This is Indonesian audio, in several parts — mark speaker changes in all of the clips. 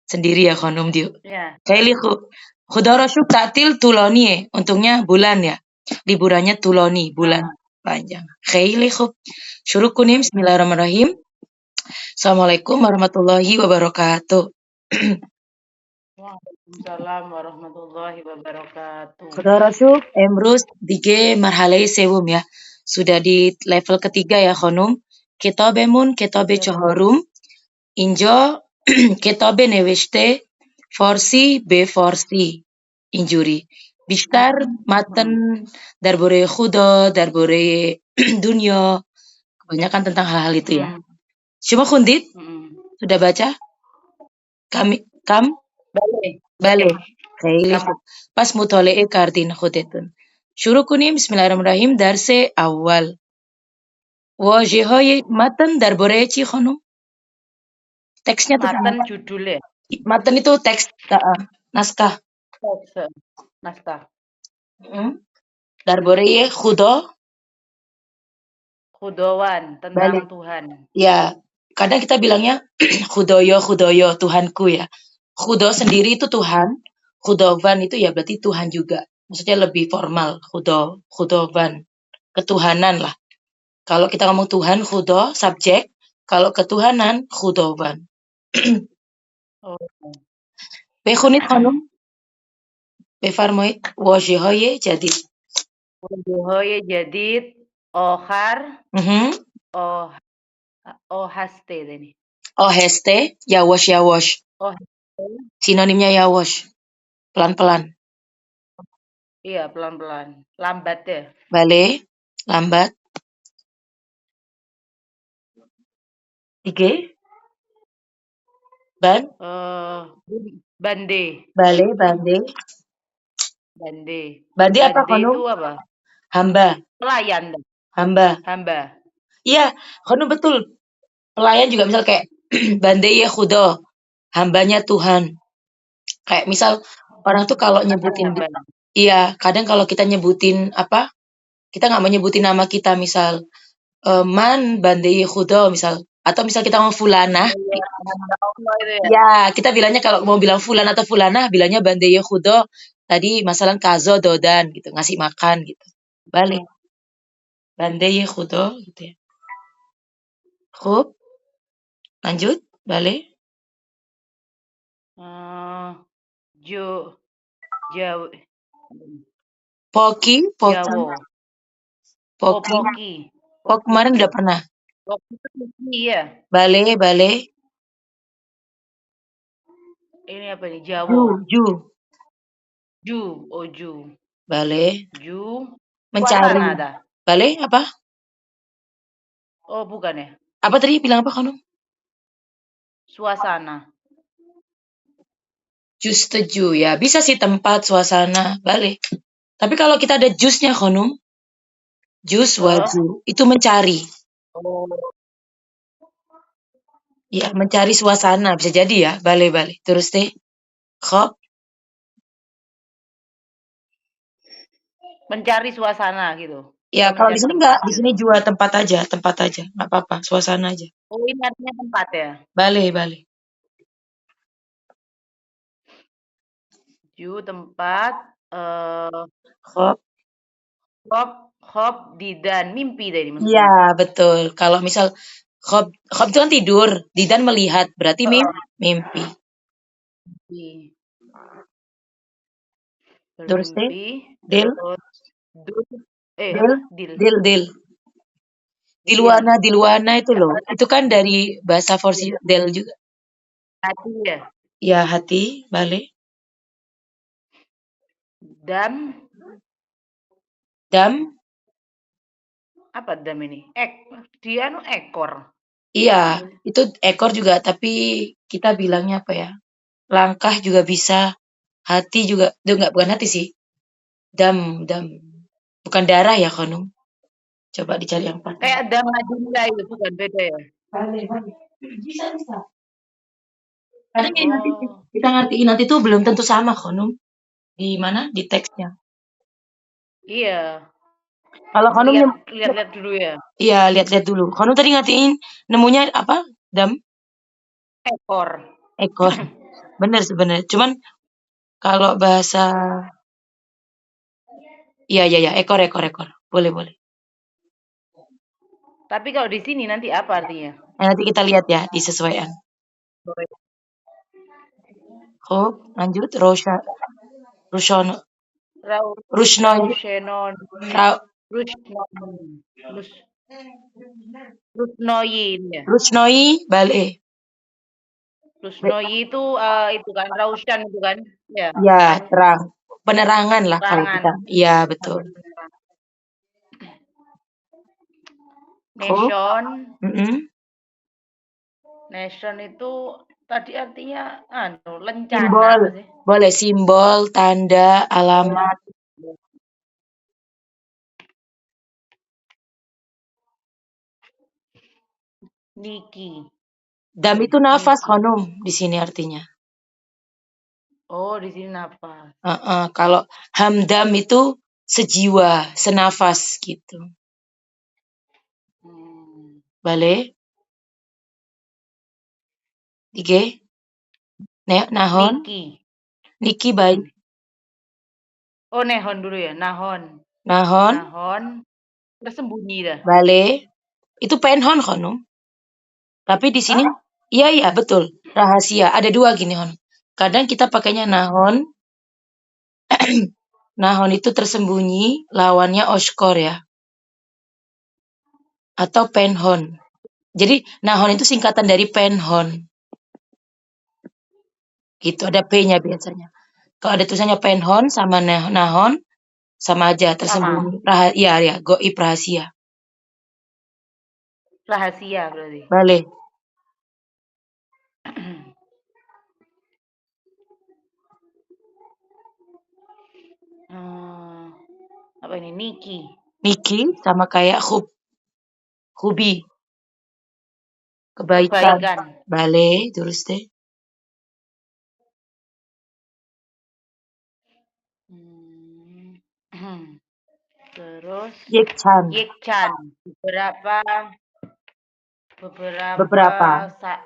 Speaker 1: Sendiri ya konum dia.
Speaker 2: Ya.
Speaker 1: Kaili khudorosyuk taktil tuloni ya. Untungnya bulan ya. Liburannya tuloni, bulan panjang. Kaili khub. Syuruk kunim, bismillahirrahmanirrahim. Assalamualaikum warahmatullahi wabarakatuh.
Speaker 2: Waalaikumsalam warahmatullahi wabarakatuh.
Speaker 1: Khudorosyuk emrus dige marhalai sewum ya. Sudah di level ketiga ya konum. Kitabemun kitabe çohorum. Injo kitabe nevişte forsi be forsi injuri. Bishtar matan darbore khuda, darbore dunia. Kebanyakan tentang hal-hal itu ya. Cuma Khundit sudah baca? Kam? Bale. Kayak pas mutola'e kardin khudetun. Syuruh kunim bismillahirrahmanirrahim darse awal. واژه‌های متن درباره چی خانم؟ Teksnya tentang
Speaker 2: Matan
Speaker 1: apa?
Speaker 2: judulnya.
Speaker 1: Matan itu teks naskah.
Speaker 2: Naskah.
Speaker 1: Darbore khuda.
Speaker 2: Khudawan tentang Tuhan.
Speaker 1: Ya, kadang kita bilangnya khudoyo Tuhanku ya. Khudo sendiri itu Tuhan, khudovan itu ya berarti Tuhan juga. Maksudnya lebih formal, khudovan, ketuhanan lah. Kalau kita ngomong Tuhan, khudo, subjek. Kalau ketuhanan, khudovan. Bekhunit hanum. Befarmoit, wajihoye jadid.
Speaker 2: Wajihoye jadid, ohar, ohaste ini.
Speaker 1: Oheste, yawosh. Sinonimnya yawosh. Pelan-pelan.
Speaker 2: Iya, pelan-pelan. Lambat ya.
Speaker 1: Bale, lambat. 3.
Speaker 2: Bande.
Speaker 1: Bale, bande. Bande apa konum?
Speaker 2: Itu apa?
Speaker 1: Hamba.
Speaker 2: Pelayan.
Speaker 1: Hamba. Iya, konum betul. Pelayan juga misal kayak bande ya khudo. Hambanya Tuhan. Kayak misal orang tuh kalau nyebutin, iya, kadang kalau kita nyebutin apa, kita nggak mau nyebutin nama kita, misal man bande ya khudo misal, atau misal kita mau fulana, ya kita bilangnya kalau mau bilang fulan atau fulana bilangnya bande ya khudo. Tadi masalah kazo dodan gitu, ngasih makan gitu. Balik bande ya khudo gitu ya. Khub, lanjut, balik. Poki. Pok kemarin udah pernah.
Speaker 2: Iya.
Speaker 1: Bale.
Speaker 2: Ini apa nih? Jawa. Ju.
Speaker 1: Bale.
Speaker 2: Ju.
Speaker 1: Mencari. Bale apa?
Speaker 2: Oh, bukan ya.
Speaker 1: Apa tadi bilang apa kamu?
Speaker 2: Suasana.
Speaker 1: Jus teju ya. Bisa sih tempat, suasana, balik. Tapi kalau kita ada jusnya konum, jus waju, itu mencari. Ya, mencari suasana. Bisa jadi ya, balik. Terus deh. Khop.
Speaker 2: Mencari suasana gitu.
Speaker 1: Ya, kalau di sini enggak. Di sini juga tempat aja. Nggak apa-apa, suasana aja.
Speaker 2: Oh, ini artinya tempat ya?
Speaker 1: Balik.
Speaker 2: Ju tempat. Khop didan mimpi tadi maksudnya.
Speaker 1: Iya, betul. Kalau misal khop itu kan tidur, didan melihat, berarti mimpi. Terus deh. Dil. Dilwana itu loh. Itu kan dari bahasa forsi del juga.
Speaker 2: Hati ya?
Speaker 1: Ya, hati, balik.
Speaker 2: Dam. Apa dam ini? Dia ekor.
Speaker 1: Iya, itu ekor juga, tapi kita bilangnya apa ya? Langkah juga bisa. Hati juga, bukan hati sih. Dam. Bukan darah ya, konum. Coba dicari yang pas.
Speaker 2: Kayak dam Madinda itu bukan beda ya?
Speaker 1: Balik. Bisa. Kadang nanti kita ngertiin nanti tuh belum tentu sama konum. Di mana? Di teksnya.
Speaker 2: Iya.
Speaker 1: Kalau konum
Speaker 2: lihat dulu ya.
Speaker 1: Iya, lihat dulu. Konum tadi ngertiin nemunya apa? Dam?
Speaker 2: Ekor.
Speaker 1: Bener sebenarnya. Cuman kalau bahasa iya, ekor. Boleh.
Speaker 2: Tapi kalau di sini nanti apa artinya?
Speaker 1: Nah, nanti kita lihat ya, disesuaikan. Oh, lanjut. Rushono, Rushnoi,
Speaker 2: Raushenon,
Speaker 1: Ra-
Speaker 2: Rushnon, Rusnoyin ya.
Speaker 1: Rushnoi, Bale.
Speaker 2: Rusnoyi itu kan Raushan itu kan, ya
Speaker 1: Ya,
Speaker 2: kan
Speaker 1: terang. Penerangan lah kalau
Speaker 2: perangan.
Speaker 1: kita. Iya, betul. Oh,
Speaker 2: Nation, nation itu tadi artinya lencana
Speaker 1: simbol.
Speaker 2: apa sih?
Speaker 1: Boleh simbol, tanda, alamat.
Speaker 2: Niki.
Speaker 1: Dam itu nafas,
Speaker 2: Niki.
Speaker 1: Honum, di sini artinya.
Speaker 2: Oh, di sini nafas.
Speaker 1: Kalau hamdam itu sejiwa, senafas gitu. Bale. Ige. Nahon. Niki baik.
Speaker 2: Oh, nehon dulu ya, nahon.
Speaker 1: Nahon.
Speaker 2: Nahon. Tersembunyi dah.
Speaker 1: Bale. Itu penhon, Honum. Tapi di sini, iya, betul. Rahasia. Ada dua gini, Hon. Kadang kita pakainya nahon. Nahon itu tersembunyi, lawannya oskor ya. Atau penhon. Jadi, nahon itu singkatan dari penhon. Gitu, ada P-nya biasanya. Kalau ada tulisannya penhon sama nahon, sama aja, tersembunyi. Iya, goib rahasia.
Speaker 2: Rahasia berarti.
Speaker 1: Balik.
Speaker 2: Apa ini?
Speaker 1: Niki sama kayak hubi. Kebaikan. Balik, terus deh.
Speaker 2: Terus
Speaker 1: Yekchan.
Speaker 2: Beberapa saat.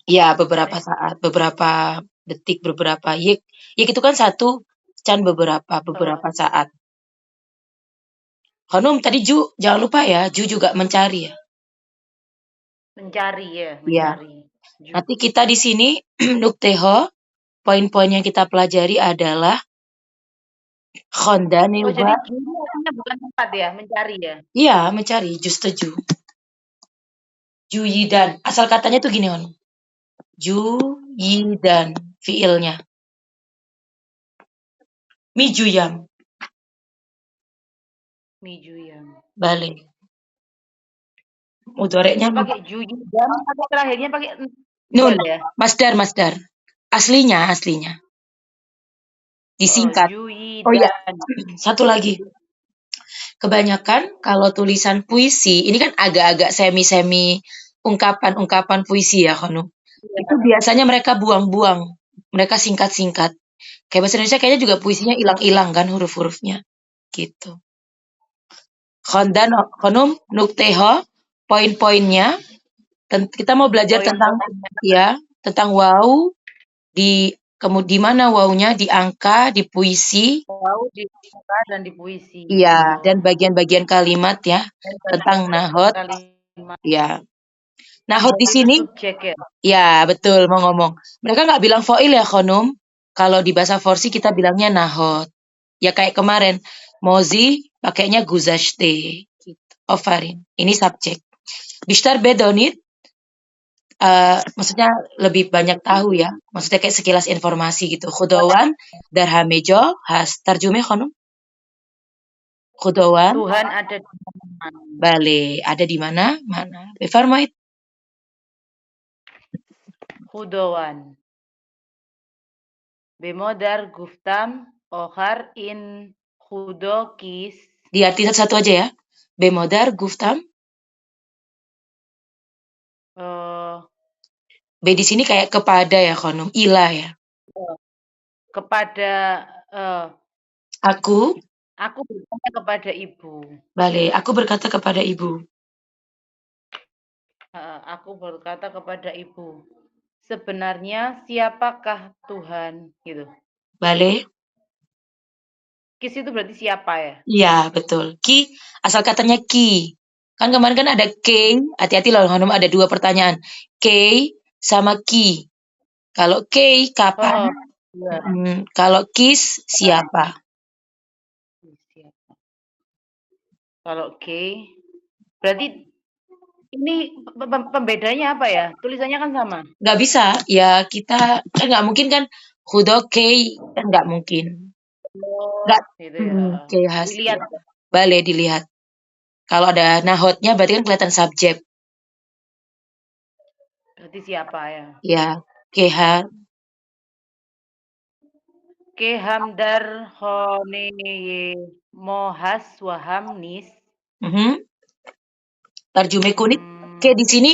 Speaker 1: Iya, beberapa saat, beberapa detik, beberapa yek. Yek itu kan satu, chan beberapa saat. Hanum, tadi Ju, jangan lupa ya, Ju juga mencari ya.
Speaker 2: Mencari ya,
Speaker 1: mencari. Ya. Nanti kita di sini nukteho, poin-poin yang kita pelajari adalah Honda Neuba.
Speaker 2: Oh, jadi Ju artinya bukan tempat ya, mencari ya?
Speaker 1: Iya, mencari, Ju setuju. Juyidan, asal katanya tuh gini, Hon. Juyidan, fiilnya. Mijuyam. Balik. Mudoreknya
Speaker 2: pakai juyidam atau terakhirnya pakai
Speaker 1: nun
Speaker 2: ya?
Speaker 1: Masdar. Aslinya. Disingkat. Oh iya, satu lagi. Kebanyakan kalau tulisan puisi, ini kan agak-agak semi-semi ungkapan puisi ya, Khonu. Ya. Itu biasanya mereka buang-buang. Mereka singkat-singkat. Kayak bahasa Indonesia kayaknya juga puisinya hilang-hilang kan huruf-hurufnya. Gitu. Khondan, Khonum, nukteho, poin-poinnya. Kita mau belajar tentang wow, di mana wawunya di angka, di puisi.
Speaker 2: Wow, di angka dan di puisi.
Speaker 1: Iya, dan bagian-bagian kalimat ya tentang nahot. Iya. Nahot di sini. Ya, betul mau ngomong. Mereka nggak bilang foil ya, Khonum. Kalau di bahasa Farsi kita bilangnya nahot. Ya kayak kemarin, mozi pakainya guzashte. Gitu. Ofarin. Ini subjek. Bishtar bedonit. Maksudnya lebih banyak tahu ya. Maksudnya kayak sekilas informasi gitu. Khudawan darhamejo has tarjume, Khonum. Khudawan.
Speaker 2: Tuhan ada di mana?
Speaker 1: Bale, ada di mana? Mana? Befarmait.
Speaker 2: Khudawan. Bemodar guftam ohar in khudo kis.
Speaker 1: Diarti satu aja ya. Bemodar guftam. B di sini kayak kepada ya, Khonum. Ila ya.
Speaker 2: Kepada
Speaker 1: aku
Speaker 2: berkata kepada ibu.
Speaker 1: Bale, aku berkata kepada ibu.
Speaker 2: Aku berkata kepada ibu. sebenarnya siapakah Tuhan? Gitu.
Speaker 1: Bale?
Speaker 2: Kis itu berarti siapa ya?
Speaker 1: Iya, betul. Ki, asal katanya ki. Kan kemarin kan ada K, hati-hati loh Hanum, ada 2 pertanyaan. K sama ki. Kalau K, kapan?
Speaker 2: Oh, iya.
Speaker 1: Kalau kis, siapa?
Speaker 2: Siapa. Kalau K, berarti ini pembedanya apa ya? Tulisannya kan sama.
Speaker 1: Nggak bisa, ya kita kan nggak mungkin kan hudo K, kan nggak mungkin.
Speaker 2: Oh,
Speaker 1: Nggak,
Speaker 2: gitu ya.
Speaker 1: K khas,
Speaker 2: Dilihat.
Speaker 1: ya. Boleh dilihat. Kalau ada nahotnya berarti kan kelihatan subjek.
Speaker 2: Berarti siapa ya?
Speaker 1: Ya, KH.
Speaker 2: Ke hamdar honeye mohas wahamnis.
Speaker 1: Mhm. Tarjume kunit. Ke
Speaker 2: Hmm,
Speaker 1: di sini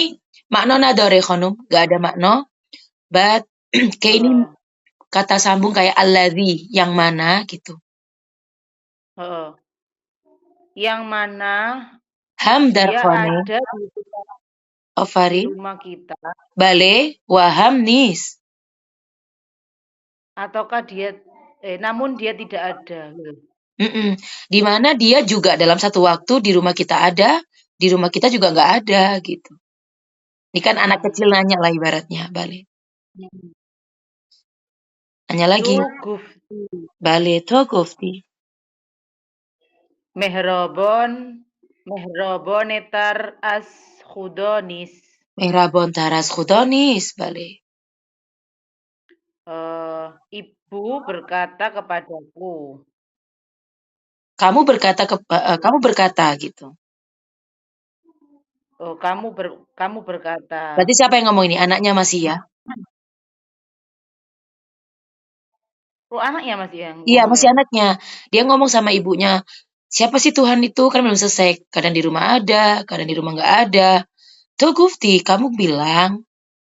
Speaker 1: makna nadore khonum, nggak ada makna. But ke ini
Speaker 2: heeh,
Speaker 1: kata sambung kayak alladzi, yang mana gitu.
Speaker 2: heeh. Yang mana
Speaker 1: Hamdar
Speaker 2: dia
Speaker 1: khone,
Speaker 2: ada di
Speaker 1: ofarin,
Speaker 2: rumah kita,
Speaker 1: bale, waham nis.
Speaker 2: ataukah dia, namun dia tidak ada. Gitu.
Speaker 1: Di mana dia juga dalam satu waktu di rumah kita ada, di rumah kita juga nggak ada gitu. Ini kan anak
Speaker 2: Hmm.
Speaker 1: kecil nanya lah ibaratnya, bale.
Speaker 2: Hmm.
Speaker 1: Nanya
Speaker 2: Tu
Speaker 1: lagi,
Speaker 2: gufti
Speaker 1: bale to gofti.
Speaker 2: mehrobon mehrobonetar as khudonis.
Speaker 1: Mehrabon taras khudonis, bale.
Speaker 2: Ibu berkata kepadaku,
Speaker 1: Kamu berkata gitu.
Speaker 2: oh kamu berkata.
Speaker 1: Berarti siapa yang ngomong ini? Anaknya masih ya?
Speaker 2: Oh anaknya masih yang
Speaker 1: Iya,
Speaker 2: ngomong
Speaker 1: masih
Speaker 2: ya?
Speaker 1: anaknya. Dia ngomong sama ibunya, siapa sih Tuhan itu? Kan belum selesai. Kadang di rumah ada, kadang di rumah nggak ada. Tuh Gufti, kamu bilang.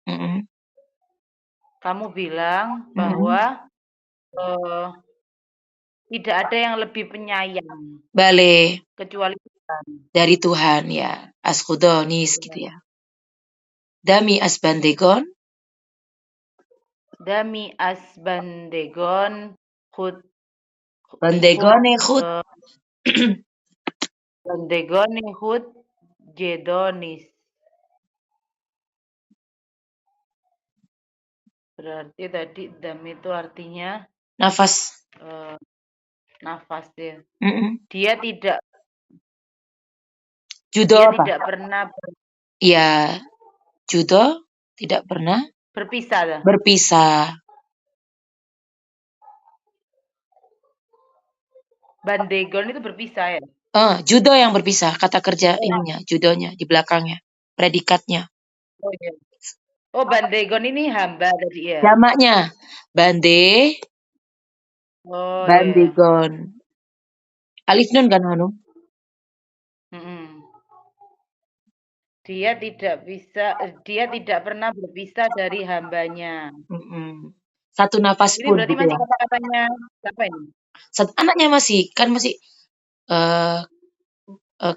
Speaker 1: Mm-mm,
Speaker 2: Kamu bilang
Speaker 1: mm-mm.
Speaker 2: bahwa eh, tidak ada yang lebih penyayang
Speaker 1: Bale
Speaker 2: kecuali Tuhan.
Speaker 1: dari Tuhan ya. Askudonis gitu ya. Dami asbandegon,
Speaker 2: Dami as bandegon hud hud
Speaker 1: bandegone khut.
Speaker 2: eh, bandegon hud jedonis. Berarti tadi dam itu artinya
Speaker 1: Nafas.
Speaker 2: eh, nafas ya.
Speaker 1: Mm-mm.
Speaker 2: Dia tidak
Speaker 1: Judo
Speaker 2: dia
Speaker 1: apa?
Speaker 2: tidak pernah
Speaker 1: Ya, judo tidak pernah
Speaker 2: berpisah dah.
Speaker 1: berpisah.
Speaker 2: Bandegon itu berpisah ya.
Speaker 1: Judo yang berpisah, kata kerja
Speaker 2: Oh,
Speaker 1: ininya, judonya di belakangnya, predikatnya.
Speaker 2: oh iya. Oh bandegon ini hamba tadi ya.
Speaker 1: Jamaknya bande,
Speaker 2: Oh iya.
Speaker 1: bandegon. Alif nun kan Hanum?
Speaker 2: Mm-mm. Dia tidak pernah berpisah dari hambanya.
Speaker 1: Mm-mm. Satu nafas
Speaker 2: Ini
Speaker 1: pun
Speaker 2: berarti
Speaker 1: gitu
Speaker 2: masih
Speaker 1: ya.
Speaker 2: kata-katanya siapa ini?
Speaker 1: Anaknya masih kan masih eh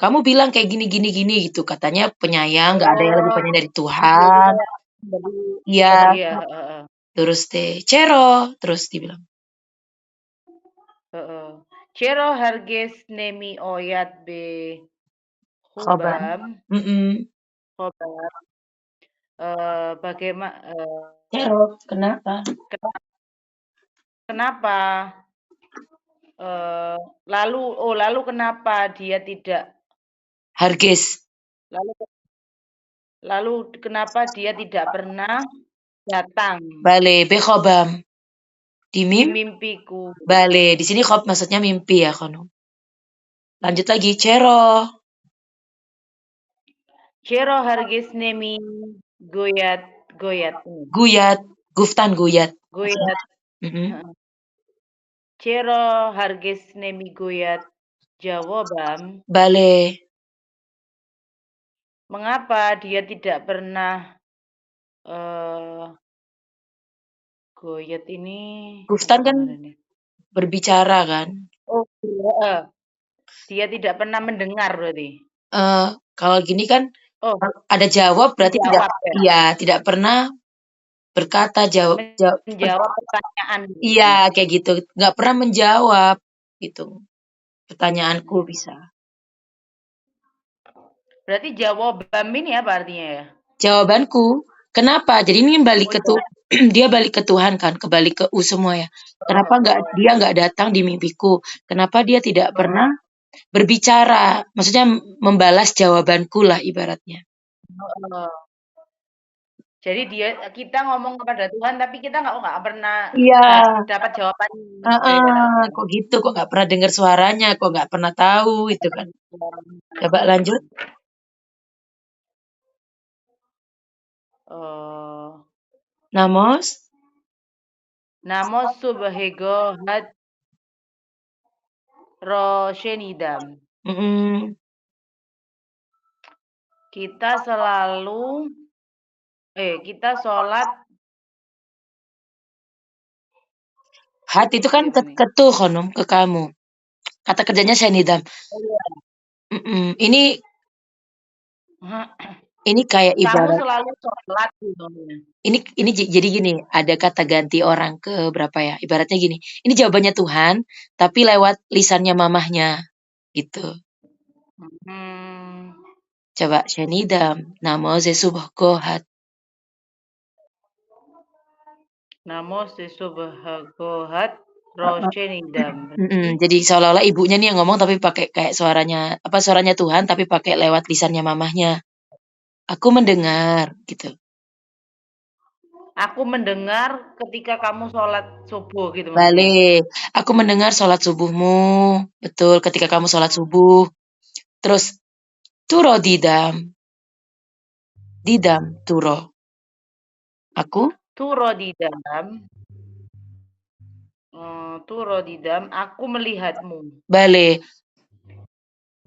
Speaker 1: kamu bilang kayak gini gini gini gitu katanya penyayang, nggak ada yang lebih
Speaker 2: Oh,
Speaker 1: penyayang dari
Speaker 2: jadi
Speaker 1: Tuhan.
Speaker 2: kayak dari
Speaker 1: Iya,
Speaker 2: tadi ya. Heeh,
Speaker 1: terus teh cero, terus dibilang
Speaker 2: heeh. Cero harges nemi oyat be
Speaker 1: khoban.
Speaker 2: hubam,
Speaker 1: Mm-mm.
Speaker 2: hobam. Bagaimana?
Speaker 1: Cero, kenapa?
Speaker 2: Kenapa? eh, lalu kenapa dia tidak?
Speaker 1: Harges,
Speaker 2: Lalu lalu kenapa dia tidak pernah datang
Speaker 1: bale, bekhobam. Di
Speaker 2: di
Speaker 1: mim,
Speaker 2: mimpiku?
Speaker 1: bale. Di sini khob maksudnya mimpi ya, Kono. Lanjut lagi, cero,
Speaker 2: Cero harges nemi goyat goyat ini.
Speaker 1: guyat, guftan guyat.
Speaker 2: Goyat.
Speaker 1: Mm-mm.
Speaker 2: Heeh. Cero harges nemi goyat jawabam.
Speaker 1: Bale,
Speaker 2: Mengapa dia tidak pernah eh goyat ini apa
Speaker 1: guftan kan
Speaker 2: kemarin nih?
Speaker 1: berbicara kan.
Speaker 2: Oh, iya. Dia tidak pernah mendengar berarti.
Speaker 1: Eh, Kalau gini kan
Speaker 2: Oh,
Speaker 1: ada jawab berarti tidak,
Speaker 2: menjawab ya.
Speaker 1: iya tidak pernah berkata, jawab
Speaker 2: Menjawab pertanyaan gitu.
Speaker 1: iya, kayak gitu, nggak pernah menjawab, gitu. Pertanyaanku bisa.
Speaker 2: Berarti jawaban ini apa artinya ya?
Speaker 1: Jawabanku, kenapa? Jadi ini balik
Speaker 2: Oh
Speaker 1: ke
Speaker 2: iya.
Speaker 1: dia balik ke Tuhan kan, kebalik ke U semua ya. Kenapa dia nggak datang di mimpiku? Kenapa dia tidak pernah berbicara? Maksudnya membalas jawabanku lah ibaratnya.
Speaker 2: Heeh. Jadi kita ngomong kepada Tuhan tapi kita nggak pernah
Speaker 1: Iya,
Speaker 2: dapat jawabannya gitu ya
Speaker 1: heeh,
Speaker 2: berarti.
Speaker 1: kok gitu, kok nggak pernah dengar suaranya, kok nggak pernah tahu itu kan. Coba lanjut.
Speaker 2: Oh.
Speaker 1: Namos,
Speaker 2: Namo subhego had roshenidam.
Speaker 1: mm,
Speaker 2: Kita selalu kita sholat
Speaker 1: hati itu kan
Speaker 2: gimana nih?
Speaker 1: ketuh konom ke kamu. Kata kerjanya senidam.
Speaker 2: Oh, iya.
Speaker 1: Ini kayak
Speaker 2: Kamu
Speaker 1: ibarat
Speaker 2: selalu sholat gitu.
Speaker 1: ini jadi gini, ada kata ganti orang ke berapa ya? Ibaratnya gini, ini jawabannya Tuhan, tapi lewat lisannya mamahnya, gitu.
Speaker 2: Hmm.
Speaker 1: Coba Shenidam, Namo Zesubh Gohat.
Speaker 2: Namo subhagohat roshenidam. Berarti
Speaker 1: Jadi seolah-olah ibunya nih yang ngomong tapi pakai kayak suaranya Tuhan tapi pakai lewat lisannya mamahnya. Aku mendengar gitu.
Speaker 2: aku mendengar ketika kamu sholat subuh gitu maksudnya.
Speaker 1: Balik. Aku mendengar sholat subuhmu. Betul, ketika kamu sholat subuh. Terus turo didam. Didam turo. Aku
Speaker 2: Turo di dalam, turo di dalam, aku melihatmu.
Speaker 1: balik.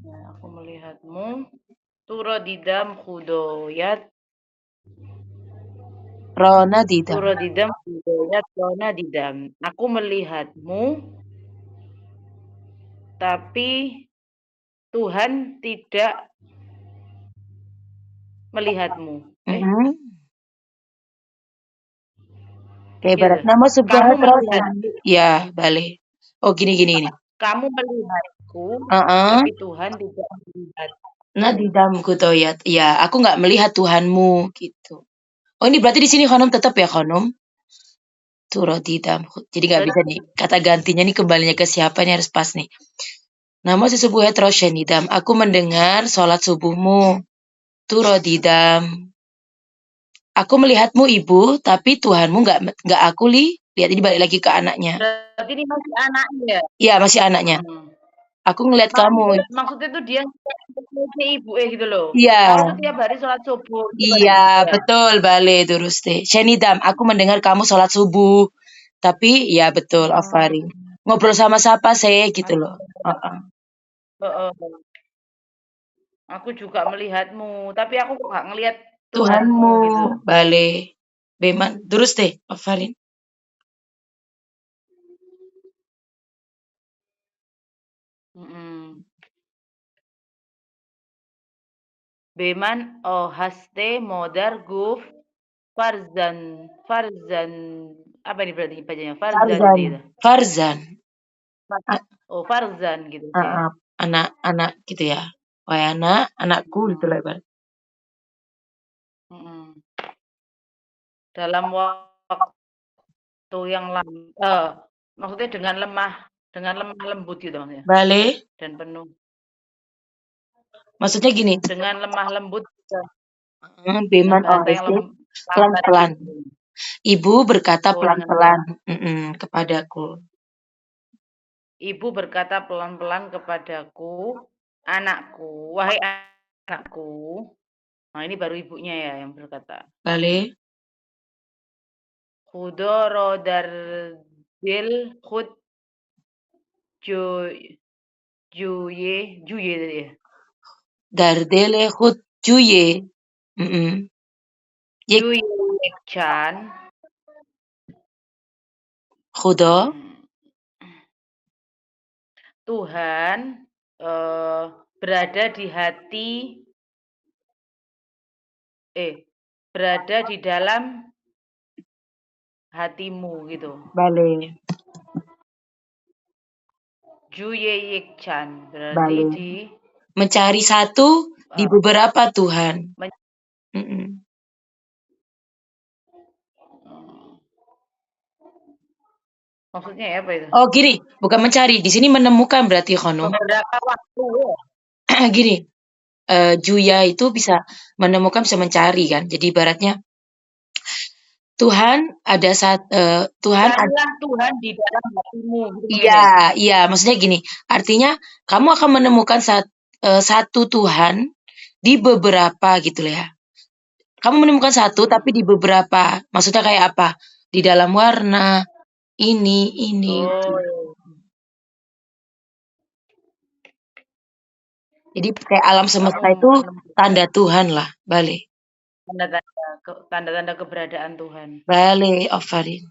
Speaker 2: Ya, aku melihatmu. Turo di dalam hudoyat.
Speaker 1: Rona didam.
Speaker 2: Turo di dalam hudoyat rona di dalam. Aku melihatmu, tapi Tuhan tidak melihatmu.
Speaker 1: Mm-mm. Kayak
Speaker 2: Gitu.
Speaker 1: ibarat nama
Speaker 2: Kamu
Speaker 1: subgohat
Speaker 2: melihat,
Speaker 1: rosan. Ya, balik. Oh gini.
Speaker 2: kamu melihatku,
Speaker 1: Heeh.
Speaker 2: tapi Tuhan tidak
Speaker 1: Nah
Speaker 2: melihatmu.
Speaker 1: didam kutoyat. Ya, aku nggak melihat Tuhanmu gitu. Oh ini berarti di sini Khonom tetap ya Khonom? Turo didam. Jadi nggak bisa
Speaker 2: Berarti
Speaker 1: nih. Kata gantinya nih kembalinya ke siapa nih harus pas nih. Nama sesubuhnya trosyenidam. Aku mendengar sholat subuhmu. Turo didam. Aku melihatmu ibu, tapi Tuhanmu nggak aku li. Lihat ini balik lagi ke anaknya.
Speaker 2: berarti ini masih anaknya ya?
Speaker 1: Iya masih anaknya.
Speaker 2: Hmm.
Speaker 1: Aku ngelihat kamu.
Speaker 2: Maksudnya tuh dia ngeliatnya ibu gitu loh. Kamu
Speaker 1: Iya,
Speaker 2: tuh tiap hari sholat subuh gitu kan
Speaker 1: iya
Speaker 2: ya?
Speaker 1: betul balik terus deh. Shenidam, aku mendengar kamu sholat subuh. Tapi ya betul,
Speaker 2: Hmm,
Speaker 1: Afarin. Ngobrol sama siapa sih gitu loh.
Speaker 2: aku
Speaker 1: Heeh.
Speaker 2: heeh. Aku juga melihatmu, tapi aku kok nggak ngelihat Tuhanmu
Speaker 1: Tuhanmu,
Speaker 2: gitu.
Speaker 1: balik. Beman, terus deh, Afarin.
Speaker 2: Mhm. Beman haste modar guf farzan farzan apa ini berarti bacanya? Farzan
Speaker 1: Farzan.
Speaker 2: gitu.
Speaker 1: Farzan. A-
Speaker 2: Oh, farzan gitu aja ya.
Speaker 1: anak-anak gitu ya. Wah, anakku gitu
Speaker 2: Mhm.
Speaker 1: lah ibarat.
Speaker 2: Mhm. Dalam waktu yang lama, maksudnya dengan lemah lembut gitu maksudnya
Speaker 1: Balik,
Speaker 2: dan penuh
Speaker 1: maksudnya gini,
Speaker 2: dengan lemah lembut dengan
Speaker 1: Beman
Speaker 2: bahasa yang
Speaker 1: OSD
Speaker 2: lambat
Speaker 1: pelan-pelan.
Speaker 2: gitu.
Speaker 1: Ibu berkata
Speaker 2: Oh, dengan
Speaker 1: pelan-pelan kepadaku.
Speaker 2: ibu berkata pelan-pelan kepadaku, "Anakku, wahai anakku." Nah, ini baru ibunya ya yang berkata.
Speaker 1: Balik,
Speaker 2: "Khudorodardil khud ju juye tadi ya?
Speaker 1: dardele khut juye. Mm-mm. Yek
Speaker 2: Juye Chan,
Speaker 1: khudo,
Speaker 2: mhm, Tuhan, berada di hati berada di dalam hatimu gitu.
Speaker 1: Bale.
Speaker 2: Juyeyekchan berarti
Speaker 1: Bale.
Speaker 2: di
Speaker 1: Mencari satu di beberapa Tuhan.
Speaker 2: Maksudnya ya apa itu?
Speaker 1: Oh gini, bukan mencari. Di sini menemukan berarti Khonum.
Speaker 2: Beberapa waktu ya.
Speaker 1: Gini, Juya itu bisa menemukan, bisa mencari kan. Jadi ibaratnya Tuhan ada Tuhan
Speaker 2: carilah Tuhan di dalam hatimu gitu
Speaker 1: iya,
Speaker 2: ya.
Speaker 1: iya, maksudnya gini, artinya kamu akan menemukan satu Tuhan di beberapa gitu loh ya. Kamu menemukan satu tapi di beberapa. Maksudnya kayak apa? Di dalam warna ini itu. Jadi kayak alam semesta itu tanda Tuhan lah, balik.
Speaker 2: Tanda-tanda keberadaan Tuhan.
Speaker 1: Balik, Ofarin.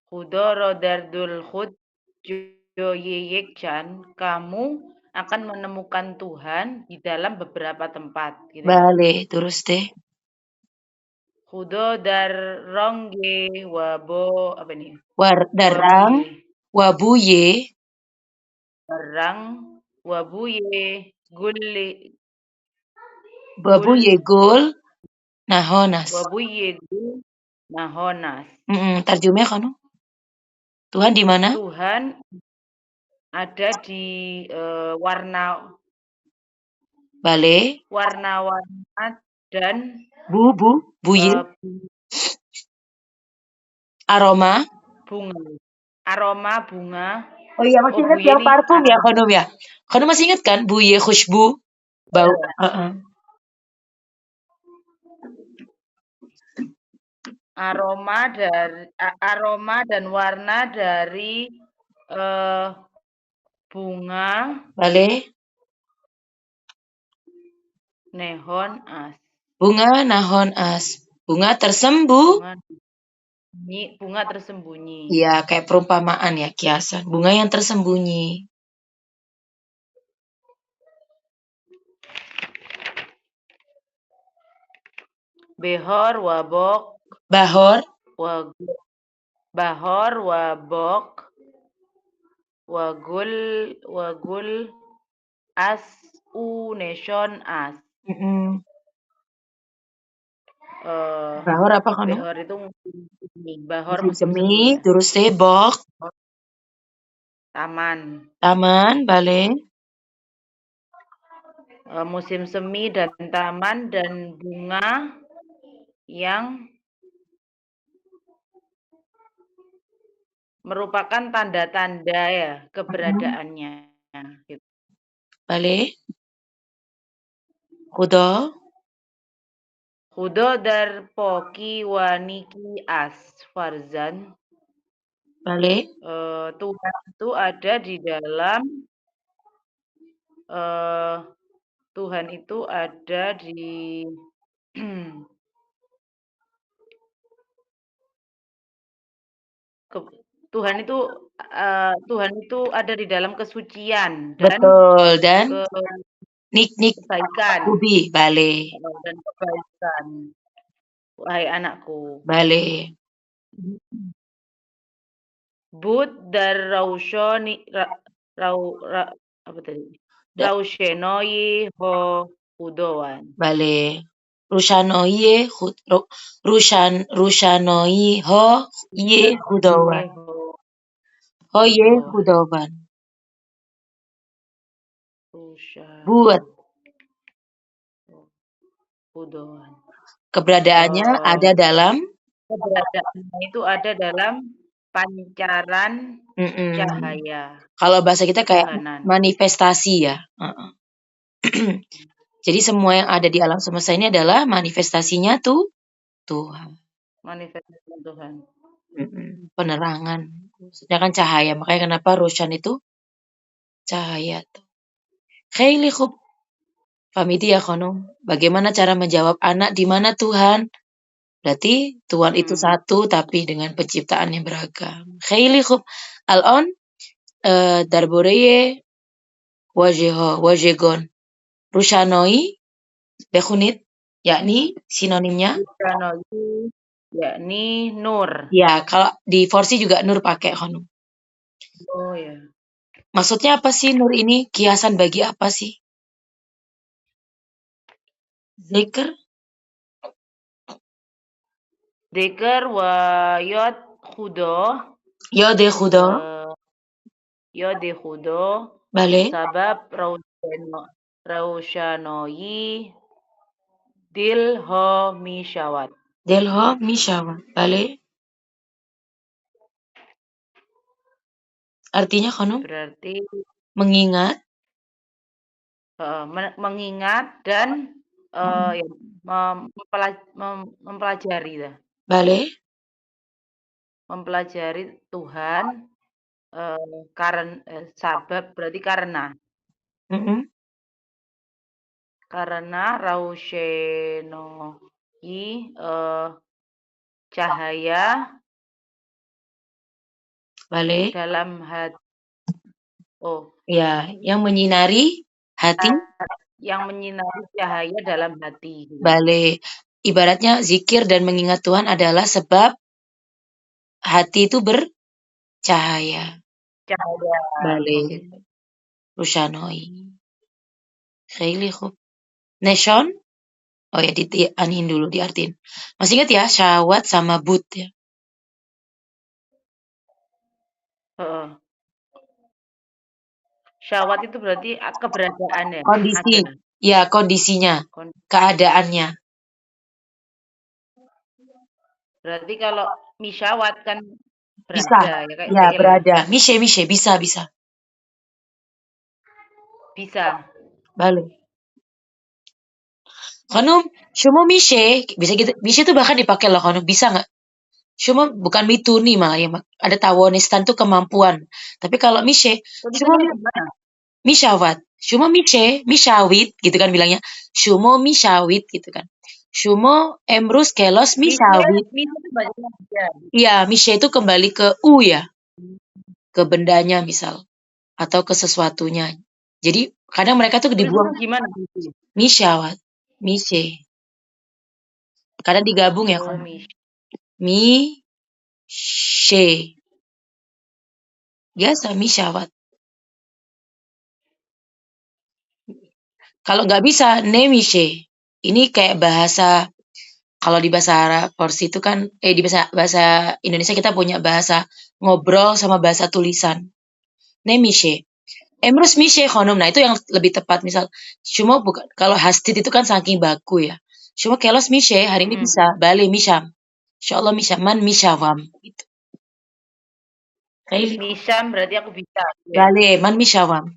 Speaker 2: Hudoro dardul khud joyeyekchan, kamu akan menemukan Tuhan di dalam beberapa tempat. Gitu ya.
Speaker 1: Balik, terus deh.
Speaker 2: Hudo dar rongge wabo apa nih?
Speaker 1: Darang wabuye.
Speaker 2: Darang wabuye gulli.
Speaker 1: Wabuye gul nahonas.
Speaker 2: Wabuye gul nahonas.
Speaker 1: Terjemahnya kan? Tuhan di mana?
Speaker 2: Tuhan ada di warna
Speaker 1: Bale.
Speaker 2: Warna-warna dan
Speaker 1: buye. Aroma
Speaker 2: bunga.
Speaker 1: Oh iya, masih ingat yang parfum ya Khonum ya? Khonum masih ingat kan buye khushbu? Bau.
Speaker 2: Aroma dan warna dari bunga
Speaker 1: Bale.
Speaker 2: Nehon as.
Speaker 1: Bunga nahon as. Bunga tersembunyi. Iya, kayak perumpamaan ya, kiasan. Bunga yang tersembunyi.
Speaker 2: Behor wabok. Bahor wabok. Wagul as nation as.
Speaker 1: Bahor apa kan?
Speaker 2: Behor itu
Speaker 1: musim semi, terus sebok. Taman, bale.
Speaker 2: Musim semi dan taman dan bunga yang merupakan tanda-tanda ya keberadaannya. Gitu.
Speaker 1: Bale. Hudo
Speaker 2: dar poki waniki as farzan.
Speaker 1: Bale.
Speaker 2: Tuhan itu ada di dalam Tuhan itu ada di Tuhan itu ada di dalam kesucian dan
Speaker 1: betul dan nik
Speaker 2: kebaikan.
Speaker 1: Ubi bale.
Speaker 2: Dan kebaikan. Wahai anakku.
Speaker 1: Bale.
Speaker 2: Bud dar raushoni apa tadi? Raushenoi ho hudoan.
Speaker 1: Bale. Rushanoi ho ye hudowan. Ho ye hudowan. Buat.
Speaker 2: Hudoan.
Speaker 1: Keberadaannya ada dalam.
Speaker 2: Keberadaannya itu ada dalam pancaran cahaya.
Speaker 1: Kalau bahasa kita kayak manifestasi ya. Jadi semua yang ada di alam semesta ini adalah manifestasinya Tuhan.
Speaker 2: Manifestasi Tuhan.
Speaker 1: Penerangan. Maksudnya kan cahaya. Makanya kenapa Roshan itu cahaya tuh. Khaili khub. Famiti ya Khonum. Bagaimana cara menjawab anak di mana Tuhan? Berarti Tuhan itu satu tapi dengan penciptaan yang beragam. Khaili khub. Al-on darboreye wajegon. Rushanoi bekhunit yakni sinonimnya
Speaker 2: yakni nur.
Speaker 1: Ya, kalau di Forsi juga nur pakai Hanum.
Speaker 2: Oh ya.
Speaker 1: Maksudnya apa sih nur ini? Kiasan bagi apa sih? Zikr?
Speaker 2: Dzikir wa yod khudo.
Speaker 1: Yode khudo?
Speaker 2: Yod khudo.
Speaker 1: Bale?
Speaker 2: Sabab Raushanoi Dilho Mishawat.
Speaker 1: Delho mishawa. Bale? Artinya Hanum?
Speaker 2: Berarti
Speaker 1: Mengingat?
Speaker 2: mengingat dan ya, mempelajari lah.
Speaker 1: Bale?
Speaker 2: Mempelajari Tuhan sabab berarti
Speaker 1: Mm-mm.
Speaker 2: karena Raushenoi cahaya
Speaker 1: Bale?
Speaker 2: dalam hati. Oh,
Speaker 1: Ya, yang menyinari hati?
Speaker 2: yang menyinari cahaya dalam hati.
Speaker 1: Bale? Ibaratnya zikir dan mengingat Tuhan adalah sebab hati itu bercahaya.
Speaker 2: Cahaya.
Speaker 1: Bale?
Speaker 2: Oh gitu.
Speaker 1: Rushanoi. Khayli khub. Nation? Oh ya, dianihin dulu, diartiin. Masih ingat ya, syawat sama but ya.
Speaker 2: Heeh. Syawat itu berarti keberadaan ya,
Speaker 1: Kondisi.
Speaker 2: ada.
Speaker 1: Ya, kondisinya. Keadaannya.
Speaker 2: Berarti kalau misyawat kan
Speaker 1: Bisa.
Speaker 2: berada ya kayak
Speaker 1: Ya,
Speaker 2: fiil ya.
Speaker 1: berada. Mishe, bisa.
Speaker 2: Bisa.
Speaker 1: Balik. Konum, shumo mishe, bisa gitu. Mishe itu bahkan dipakai loh, konum. Bisa nggak? Shumo bukan mituni malah ya. Ada tawonistan tuh kemampuan. Tapi kalau mishe, shumo
Speaker 2: Tulisannya gimana?
Speaker 1: mishawat. Shumo mishe, mishawit gitu kan bilangnya. Shumo mishawit gitu kan. Shumo emrus kelos mishawit.
Speaker 2: Mise itu bacanya aja.
Speaker 1: Iya, mishe itu kembali ke u ya. Ke bendanya misal. Atau ke sesuatunya. Jadi kadang mereka tuh dibuang.
Speaker 2: Tulisannya gimana?
Speaker 1: Mishawat. Mishe. Kadang digabung ya,
Speaker 2: Oh,
Speaker 1: kon.
Speaker 2: mis.
Speaker 1: Mishe. Biasa mishawat. Kalau nggak bisa, nemishe. Ini kayak bahasa, kalau di bahasa Arab, Farsi itu kan, di bahasa Indonesia kita punya bahasa ngobrol sama bahasa tulisan. Nemishe. Emrus mishe khonum. Nah, itu yang lebih tepat. Misal, cuma bukan, kalau hastid itu kan saking baku ya. Cuma kelos mishe, hari ini bisa. Bale misham. Insyaallah misham. Man mishawam. Gitu. Kayak
Speaker 2: Misam berarti aku bisa. Ya.
Speaker 1: bale, man mishawam.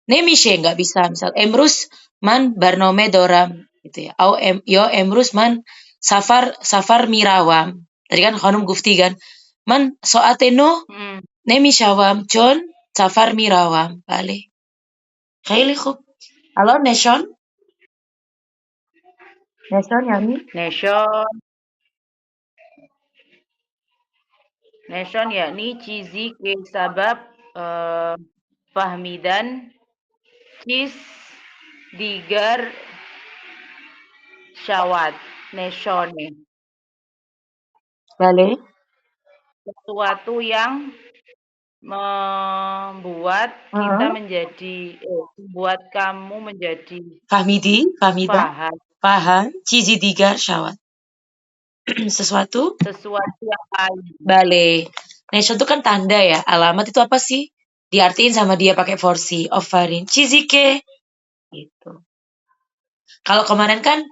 Speaker 1: Nemishe nggak bisa. Misal, emrus man barnome doram. Gitu ya. Yo emrus man safar mirawam. Tadi kan khonum gufti kan. Man soateno nemishawam. John safar mirawam. Bale. Kayak khub. Halo, Nation? Nation yani?
Speaker 2: Nation yakni cizi ke sabab fahmidan cis digar syawat nation
Speaker 1: Bale.
Speaker 2: sesuatu yang membuat kita membuat kamu menjadi
Speaker 1: Fahmida, paham, cizi digar syawat. Sesuatu
Speaker 2: yang lain.
Speaker 1: Bale. Nation itu kan tanda ya. Alamat itu apa sih? Diartiin sama dia pakai forsi. Ovarin. Cizike. Gitu. Kalau kemarin kan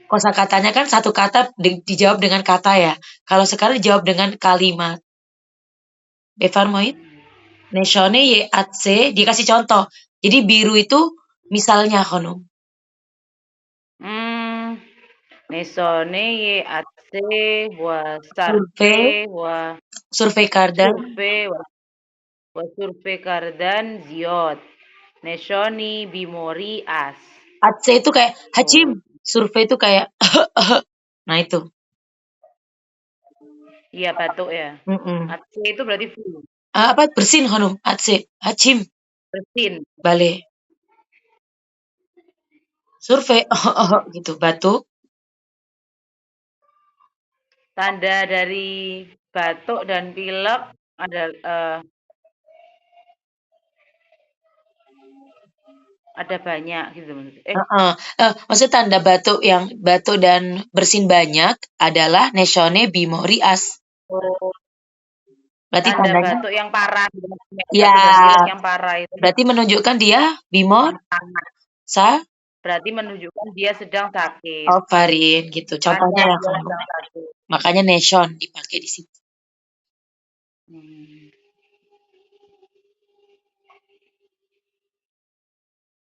Speaker 1: kosakatanya kan satu kata dijawab dengan kata ya. Kalau sekarang dijawab dengan kalimat. Befarmoid. Neshone ye atse. Dia kasih contoh. Jadi biru itu misalnya konum.
Speaker 2: Nesone ye atse wa sarpe wa
Speaker 1: survei kardan
Speaker 2: ziot. Neshoni bimori as.
Speaker 1: Atse itu kayak hacim. Survei itu kayak nah itu.
Speaker 2: Iya batuk ya. Atse itu berarti flu.
Speaker 1: Apa bersin honum? Atse, hacim.
Speaker 2: Bersin.
Speaker 1: Bale. Survei gitu batuk.
Speaker 2: Tanda dari batuk dan pilek ada banyak gitu maksudnya.
Speaker 1: Heeh. Maksud tanda batuk dan bersin banyak adalah nesione bimorias.
Speaker 2: Oh,
Speaker 1: Berarti
Speaker 2: tanda
Speaker 1: tandanya
Speaker 2: batuk yang parah gitu maksudnya,
Speaker 1: ya,
Speaker 2: batuk dan pilek yang parah itu
Speaker 1: berarti menunjukkan dia bimor
Speaker 2: sangat.
Speaker 1: sa
Speaker 2: Berarti menunjukkan dia sedang sakit.
Speaker 1: ovarin gitu. Contohnya
Speaker 2: Tanda
Speaker 1: ya
Speaker 2: dia
Speaker 1: kamu.
Speaker 2: sedang sakit.
Speaker 1: Makanya nesion dipakai di situ.
Speaker 2: Hmm.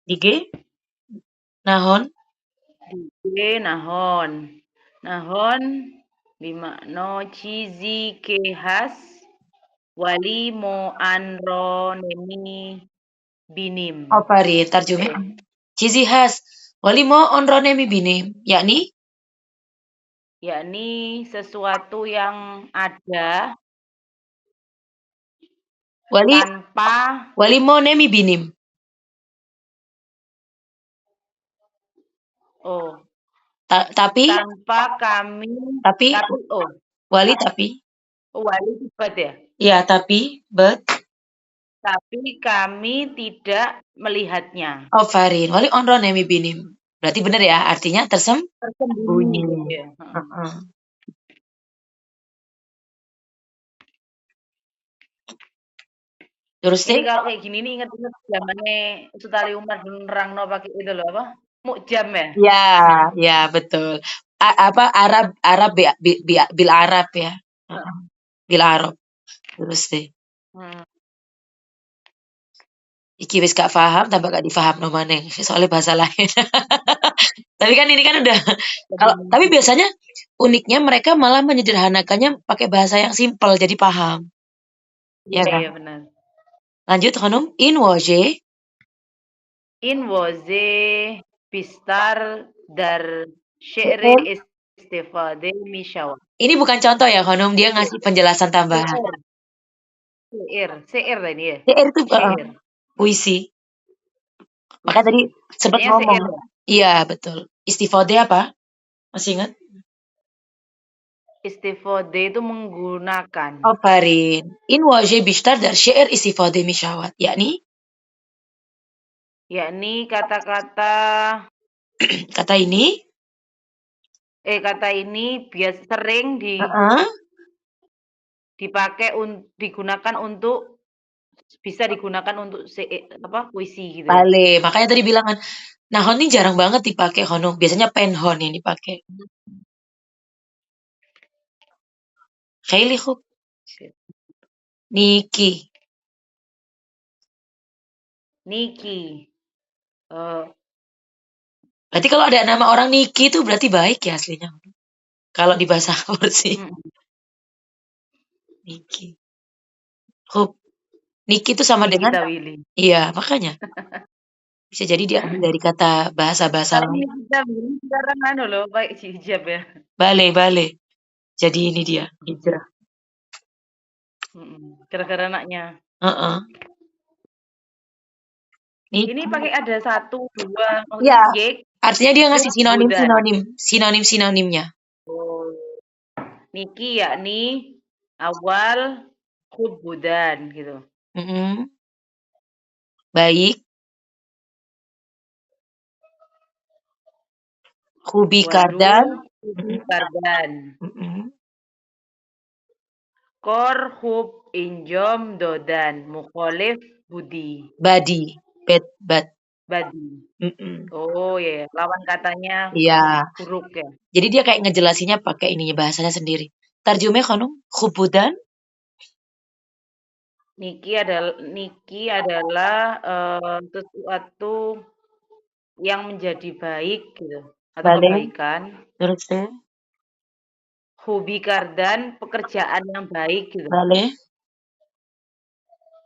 Speaker 1: Dige? Nahon?
Speaker 2: Dige nahon. Nahon bimakna cizi ke khas wali mo anro nemi binim.
Speaker 1: Ovarin. Tarjume. Cizi khas. Walimo onronemi binim. Yakni?
Speaker 2: Yakni sesuatu yang ada tanpa
Speaker 1: walimo nemi binim. Tapi
Speaker 2: tanpa kami
Speaker 1: wali tapi
Speaker 2: wali sifat ya.
Speaker 1: Ya, but
Speaker 2: Tapi kami tidak melihatnya.
Speaker 1: Ovarin. Wali onro nemi binim. Berarti benar ya, artinya
Speaker 2: Tersembunyi
Speaker 1: tersembunyi.
Speaker 2: gitu ya.
Speaker 1: Terus
Speaker 2: Ini kalau kayak gini nih inget zamannya Sutali Umar nerangno pakai itu loh apa? Mukjam ya?
Speaker 1: Ya, betul. Arab bil Arab ya. Bil Arab. Terus deh. Iki wis gak paham, tambah gak difaham no maneng. Soalnya bahasa lain. Tapi kan ini kan udah. Tapi biasanya uniknya mereka malah menyederhanakannya pakai bahasa yang simpel, jadi paham. Ya kan?
Speaker 2: Iya benar.
Speaker 1: Lanjut, Hanum.
Speaker 2: In waze bistar dar syi'ri istifade mishawa.
Speaker 1: Ini bukan contoh ya, Hanum. Dia ngasih penjelasan tambahan.
Speaker 2: Syair tadi ya.
Speaker 1: Syair itu puisi. Makanya tadi sempat ngomong. Iya, betul. Istifade apa? Masih ingat?
Speaker 2: Istifade itu menggunakan.
Speaker 1: Ovarin. In waje bishtar dar syair istifade mishawat.
Speaker 2: Yakni kata-kata
Speaker 1: kata ini
Speaker 2: biasa sering dipakai digunakan untuk bisa digunakan untuk puisi gitu.
Speaker 1: Bale. Makanya tadi bilang kan, nahon ini jarang banget dipakai Honong. Biasanya penhon yang dipakai. Kayli hub. Niki. Berarti kalau ada nama orang Niki itu berarti baik ya aslinya. Kalau di bahasa Farsi. Niki. Hub. Niki itu sama
Speaker 2: Niki
Speaker 1: dengan
Speaker 2: Tawili.
Speaker 1: Iya, makanya. Bisa jadi dia ambil dari kata bahasa-bahasa lain.
Speaker 2: Niki Tawili sekarang loh, baik hijab ya.
Speaker 1: Bale. Jadi ini dia, hijrah.
Speaker 2: Gara-gara anaknya.
Speaker 1: Ini
Speaker 2: pakai ada 1, 2,
Speaker 1: Iya. Artinya dia ngasih sinonim-sinonimnya.
Speaker 2: Niki yakni awal hubudan gitu.
Speaker 1: Baik. Hubi kardan.
Speaker 2: Kor hub injom dodan mukholif budi.
Speaker 1: Badi.
Speaker 2: Badi. Oh ya, lawan katanya buruk ya.
Speaker 1: Jadi dia kayak ngejelasinnya pakai ininya bahasanya sendiri. Tarjume Khanum, hubudan.
Speaker 2: Niki adalah sesuatu yang menjadi baik gitu atau kebaikan.
Speaker 1: Terus
Speaker 2: Hobi kardan pekerjaan yang baik gitu.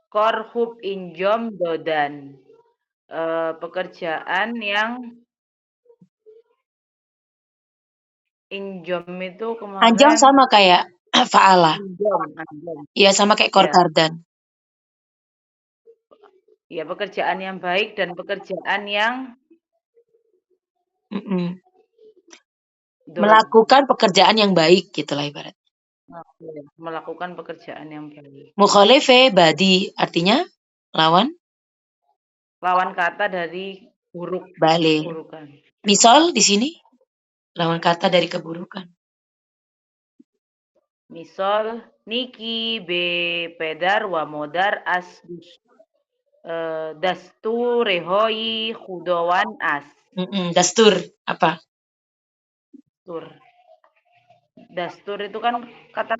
Speaker 2: Korhub injom dodan pekerjaan yang injom itu kemarin.
Speaker 1: Anjom sama kayak faala.
Speaker 2: Anjom.
Speaker 1: Iya sama kayak korkardan.
Speaker 2: Ya pekerjaan yang baik dan pekerjaan yang
Speaker 1: Melakukan pekerjaan yang baik gitulah ibarat.
Speaker 2: Melakukan pekerjaan yang baik.
Speaker 1: Mukhalife badi artinya lawan?
Speaker 2: Lawan kata dari buruk.
Speaker 1: Bale.
Speaker 2: Keburukan.
Speaker 1: Misal di sini lawan kata dari keburukan.
Speaker 2: Misal niki be pedar wa modar as dastur rehoi khudawan as.
Speaker 1: Dastur apa?
Speaker 2: Dastur itu kan kata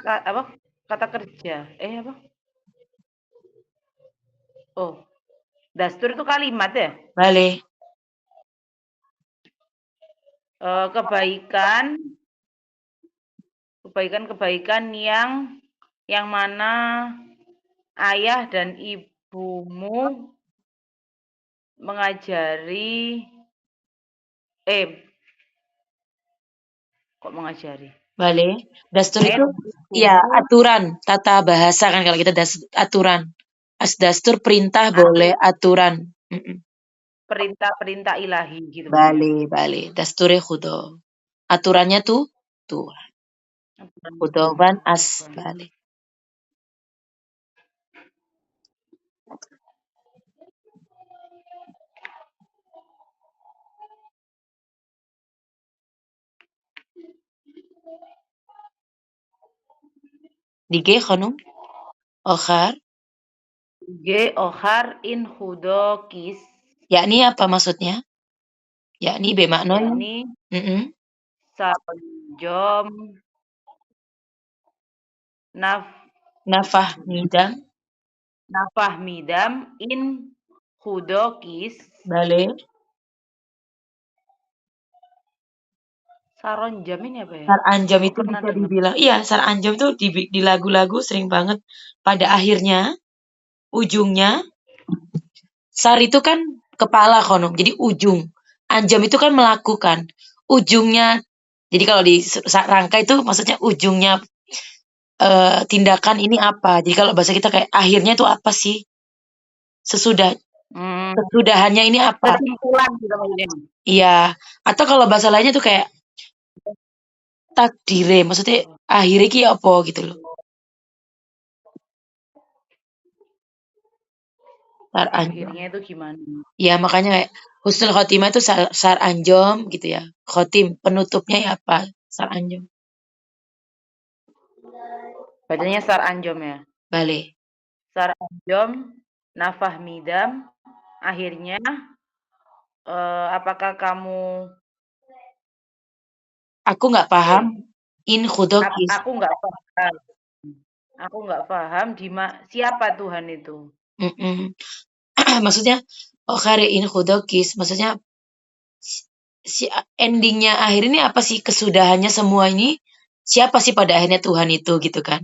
Speaker 2: kerja. Apa? Oh, dastur itu kalimat ya?
Speaker 1: Bale.
Speaker 2: Kebaikan yang mana ayah dan ibumu mengajari kok mengajari?
Speaker 1: Bale. Dastur itu ya aturan, tata bahasa kan kalau kita aturan. Dastur perintah boleh aturan.
Speaker 2: Perintah-perintah ilahi gitu.
Speaker 1: Bale. Dasture khudo. Aturannya tuh Tuhan. Khudowan as bale. Dige khanum? Okhar?
Speaker 2: Dige okhar in khudo kis.
Speaker 1: Yakni apa maksudnya? Yakni bemakna.
Speaker 2: Yakni saronjom nafah midam in khudo kis.
Speaker 1: Bale.
Speaker 2: Saronjam ini apa ya?
Speaker 1: Saranjam itu bisa dibilang, iya saranjam tuh di lagu-lagu sering banget pada akhirnya, ujungnya, sar itu kan kepala konom, jadi ujung. Anjam itu kan melakukan. Ujungnya, jadi kalau di rangka itu maksudnya ujungnya tindakan ini apa. Jadi kalau bahasa kita kayak akhirnya itu apa sih? Sesudahannya ini apa?
Speaker 2: Kesimpulan gitu maksudnya.
Speaker 1: Iya. Atau kalau bahasa lainnya tuh kayak takdire, maksudnya akhirnya ki apa gitu loh.
Speaker 2: Akhirnya itu gimana?
Speaker 1: Ya makanya kayak husnul khotimah itu sar anjom gitu ya. Khotim penutupnya ya apa? Sar anjom.
Speaker 2: Bacanya sar anjom ya.
Speaker 1: Bale.
Speaker 2: Sar anjom nafah midam akhirnya apakah kamu
Speaker 1: Aku nggak paham in khudokis.
Speaker 2: Aku nggak paham. Aku nggak paham siapa Tuhan itu.
Speaker 1: Maksudnya in khudokis, maksudnya si endingnya akhir ini apa sih, kesudahannya semua ini siapa sih pada akhirnya Tuhan itu gitu kan.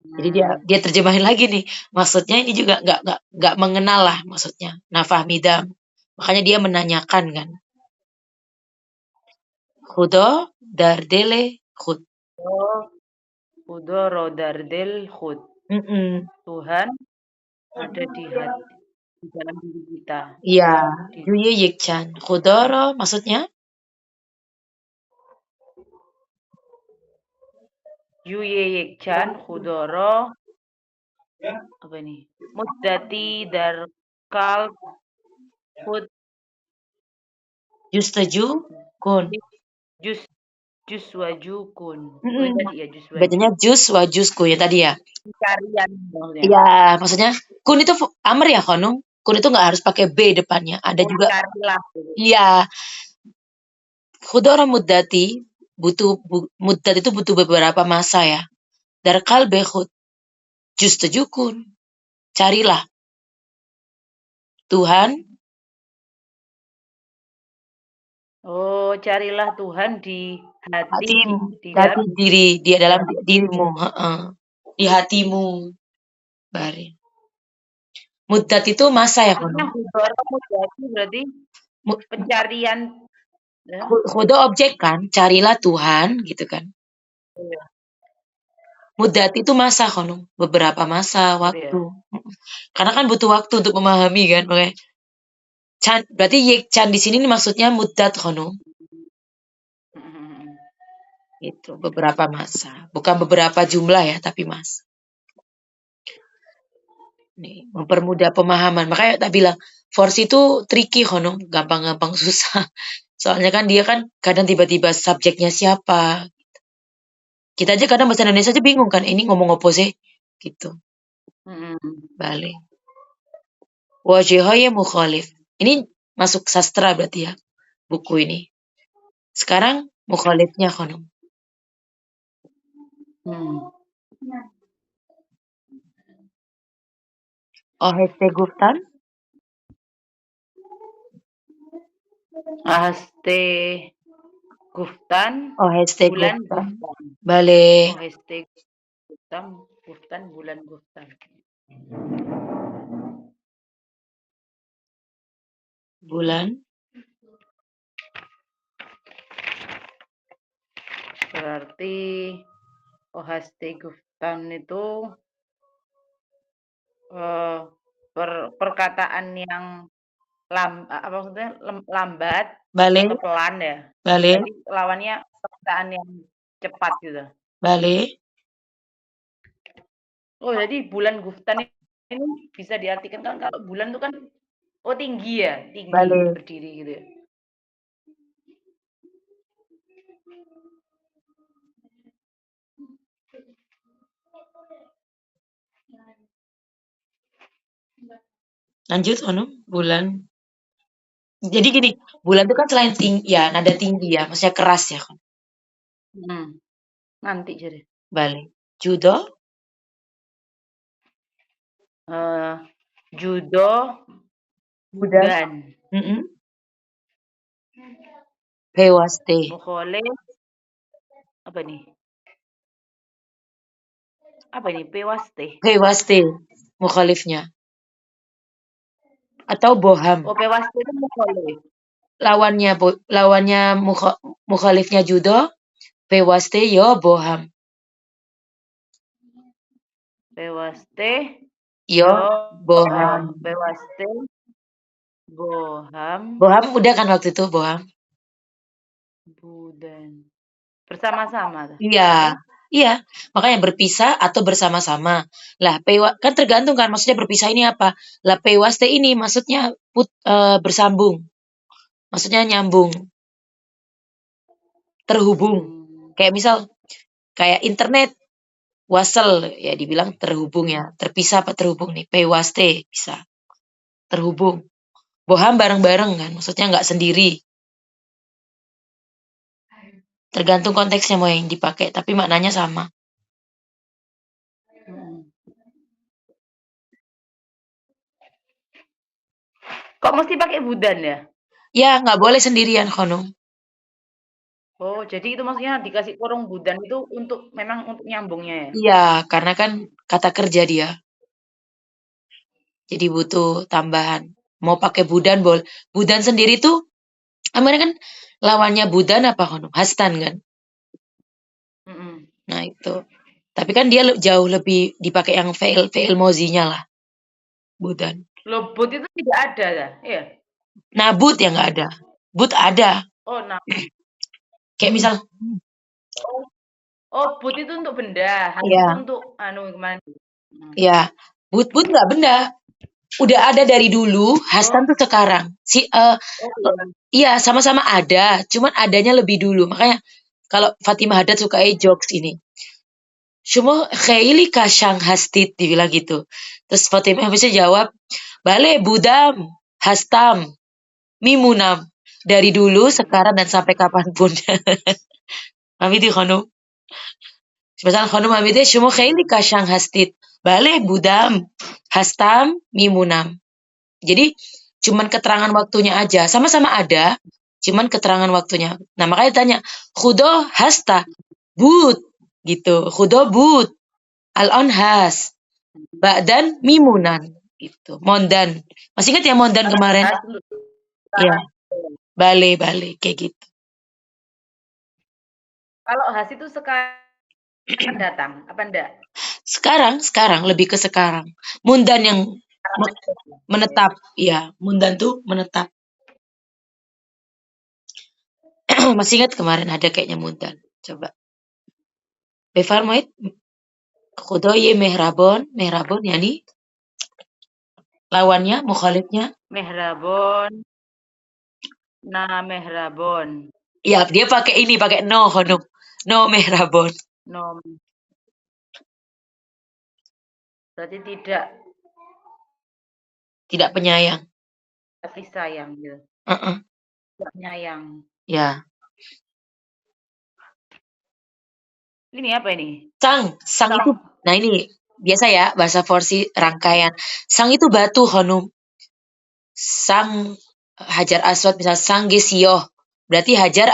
Speaker 1: Jadi dia terjemahin lagi nih, maksudnya ini juga nggak mengenal lah maksudnya nafah midam, makanya dia menanyakan kan. Khudo dardele khud.
Speaker 2: Khudo rodardel khud. Tuhan ada di dalam diri kita.
Speaker 1: Iya, Juye Yikchan. Khudoro maksudnya?
Speaker 2: Juye Yikchan khudoro apa ini? Muddati darkal khud.
Speaker 1: Justaju kun.
Speaker 2: Jus wajukun.
Speaker 1: Tadi ya jus wajukun. Bacanya jus wajusku ya tadi ya.
Speaker 2: Pencarian maksudnya.
Speaker 1: Iya, maksudnya kun itu amr ya Khonum. Kun itu nggak harus pakai b depannya. Ada juga. Iya. Khudoro muddati muddat itu butuh beberapa masa ya. Darkal bekhud. Justaju kun. Carilah. Tuhan.
Speaker 2: Oh, carilah Tuhan di hati
Speaker 1: diri dia dalam dirimu, di hatimu. Bari. Muddat itu masa ya kan?
Speaker 2: Muddati berarti pencarian.
Speaker 1: Khudo objek kan, carilah Tuhan gitu kan. Muddat itu masa kan, beberapa masa waktu. Karena kan butuh waktu untuk memahami kan, makanya. Berarti yekchan di sini maksudnya muddat kan. Itu beberapa masa, bukan beberapa jumlah ya, tapi masa. Nih, mempermudah pemahaman. Makanya tak bilang, force itu tricky kono, gampang-gampang susah. Soalnya kan dia kan kadang tiba-tiba subjeknya siapa. Kita aja kadang bahasa Indonesia aja bingung kan, ini ngomong apa sih? Gitu. Balik. Wajihaya mukhalif. Ini masuk sastra berarti ya, buku ini. Sekarang mukhalifnya kono. Aheste Guftan.
Speaker 2: Aheste Guftan.
Speaker 1: Aheste
Speaker 2: Bulan
Speaker 1: Guftan.
Speaker 2: Guftan.
Speaker 1: Balik.
Speaker 2: Aheste Guftan, bulan Guftan.
Speaker 1: Bulan.
Speaker 2: Berarti Aheste Guftan itu perkataan yang apa maksudnya lambat
Speaker 1: Balik.
Speaker 2: atau pelan ya.
Speaker 1: Balik.
Speaker 2: Jadi lawannya perkataan yang cepat gitu.
Speaker 1: Balik.
Speaker 2: Oh, jadi bulan Guftan ini bisa diartikan kan kalau bulan itu kan tinggi ya, tinggi
Speaker 1: Balik.
Speaker 2: berdiri gitu ya.
Speaker 1: Lanjut ono bulan. Jadi gini, bulan itu kan selain tinggi ya, nada tinggi ya, maksudnya keras ya kan.
Speaker 2: Nanti jadi.
Speaker 1: Balik. Judo.
Speaker 2: Judo. Budan.
Speaker 1: Pewaste.
Speaker 2: Mukhalif. Apa nih? Apa ini? Pewaste.
Speaker 1: Pewaste. Mukhalifnya. Atau boham.
Speaker 2: Oh, pewaste itu mukhalif.
Speaker 1: Lawannya mukhalifnya judo. Pewaste yo boham.
Speaker 2: Pewaste
Speaker 1: yo boham.
Speaker 2: Pewaste boham.
Speaker 1: Boham udah kan waktu itu boham.
Speaker 2: Budan. Bersama-sama.
Speaker 1: Iya. Iya, makanya berpisah atau bersama-sama. Lah, kan tergantung kan, maksudnya berpisah ini apa? Lah, pewaste ini maksudnya bersambung. Maksudnya nyambung. Terhubung. Kayak misal, kayak internet. Wasel, ya dibilang terhubung ya. Terpisah apa terhubung nih? Pewaste, bisa. Terhubung. Boham bareng-bareng kan, maksudnya nggak sendiri. Tergantung konteksnya mau yang dipakai, tapi maknanya sama.
Speaker 2: Kok mesti pakai budan ya?
Speaker 1: Ya, nggak boleh sendirian, Kono.
Speaker 2: Oh, jadi itu maksudnya dikasih kurung budan itu memang untuk nyambungnya ya?
Speaker 1: Iya, karena kan kata kerja dia. Jadi butuh tambahan. Mau pakai budan, boleh. Budan sendiri tuh, amalnya kan lawannya budan apa, Kono? Hastan kan? Nah, itu. Tapi kan dia jauh lebih dipakai yang fi'il mozinya lah. Budan.
Speaker 2: Loh, but itu tidak ada ya? Iya.
Speaker 1: Nah, but yang nggak ada. But ada.
Speaker 2: Oh, nah.
Speaker 1: Kayak misal.
Speaker 2: Oh, but itu untuk benda. Has
Speaker 1: Iya.
Speaker 2: itu untuk kemana?
Speaker 1: Iya. But nggak benda. Udah ada dari dulu, hastan tuh sekarang. Iya, sama-sama ada. Cuman adanya lebih dulu. Makanya kalau Fatimah Haddad suka jokes ini. Cuma khaili kasyang hastit dibilang gitu. Terus Fatimah bisa jawab, bale budam, hastam, mimunam. Dari dulu, sekarang, dan sampai kapanpun. Mami di khanu. Misalnya khanu mami di, cuma khaili kasyang hastit. Bale budam, hastam, mimunam. Jadi, cuman keterangan waktunya aja. Sama-sama ada, cuman keterangan waktunya. Nah, makanya tanya, khudo hasta, but. Gitu. Khudo but. Al-on has. Ba'dan mimunan. Gitu. Mondan. Masih ingat ya mondan kemarin? Iya. Bale. Kayak gitu.
Speaker 2: Kalau has itu sekarang datang, apa enggak?
Speaker 1: Sekarang. Lebih ke sekarang. Mundan yang menetap. Iya. Mundan tuh menetap. Masih ingat kemarin ada kayaknya mundan. Coba. بفرمایید خدای مهربان یعنی lawannya, mukhalifnya?
Speaker 2: Mehrabon, mehrabon.
Speaker 1: Iya, dia pakai ini, pakai no, Honum. No mehrabon.
Speaker 2: Nom berarti tidak
Speaker 1: Tidak penyayang.
Speaker 2: kasih sayang gitu.
Speaker 1: Heeh.
Speaker 2: Tidak penyayang.
Speaker 1: Ya.
Speaker 2: Ini apa ini?
Speaker 1: Sang itu, nah ini biasa ya bahasa Farsi rangkaian. Sang itu batu, Honum. Sang Hajar Aswad, misal sang Gesioh. Berarti Hajar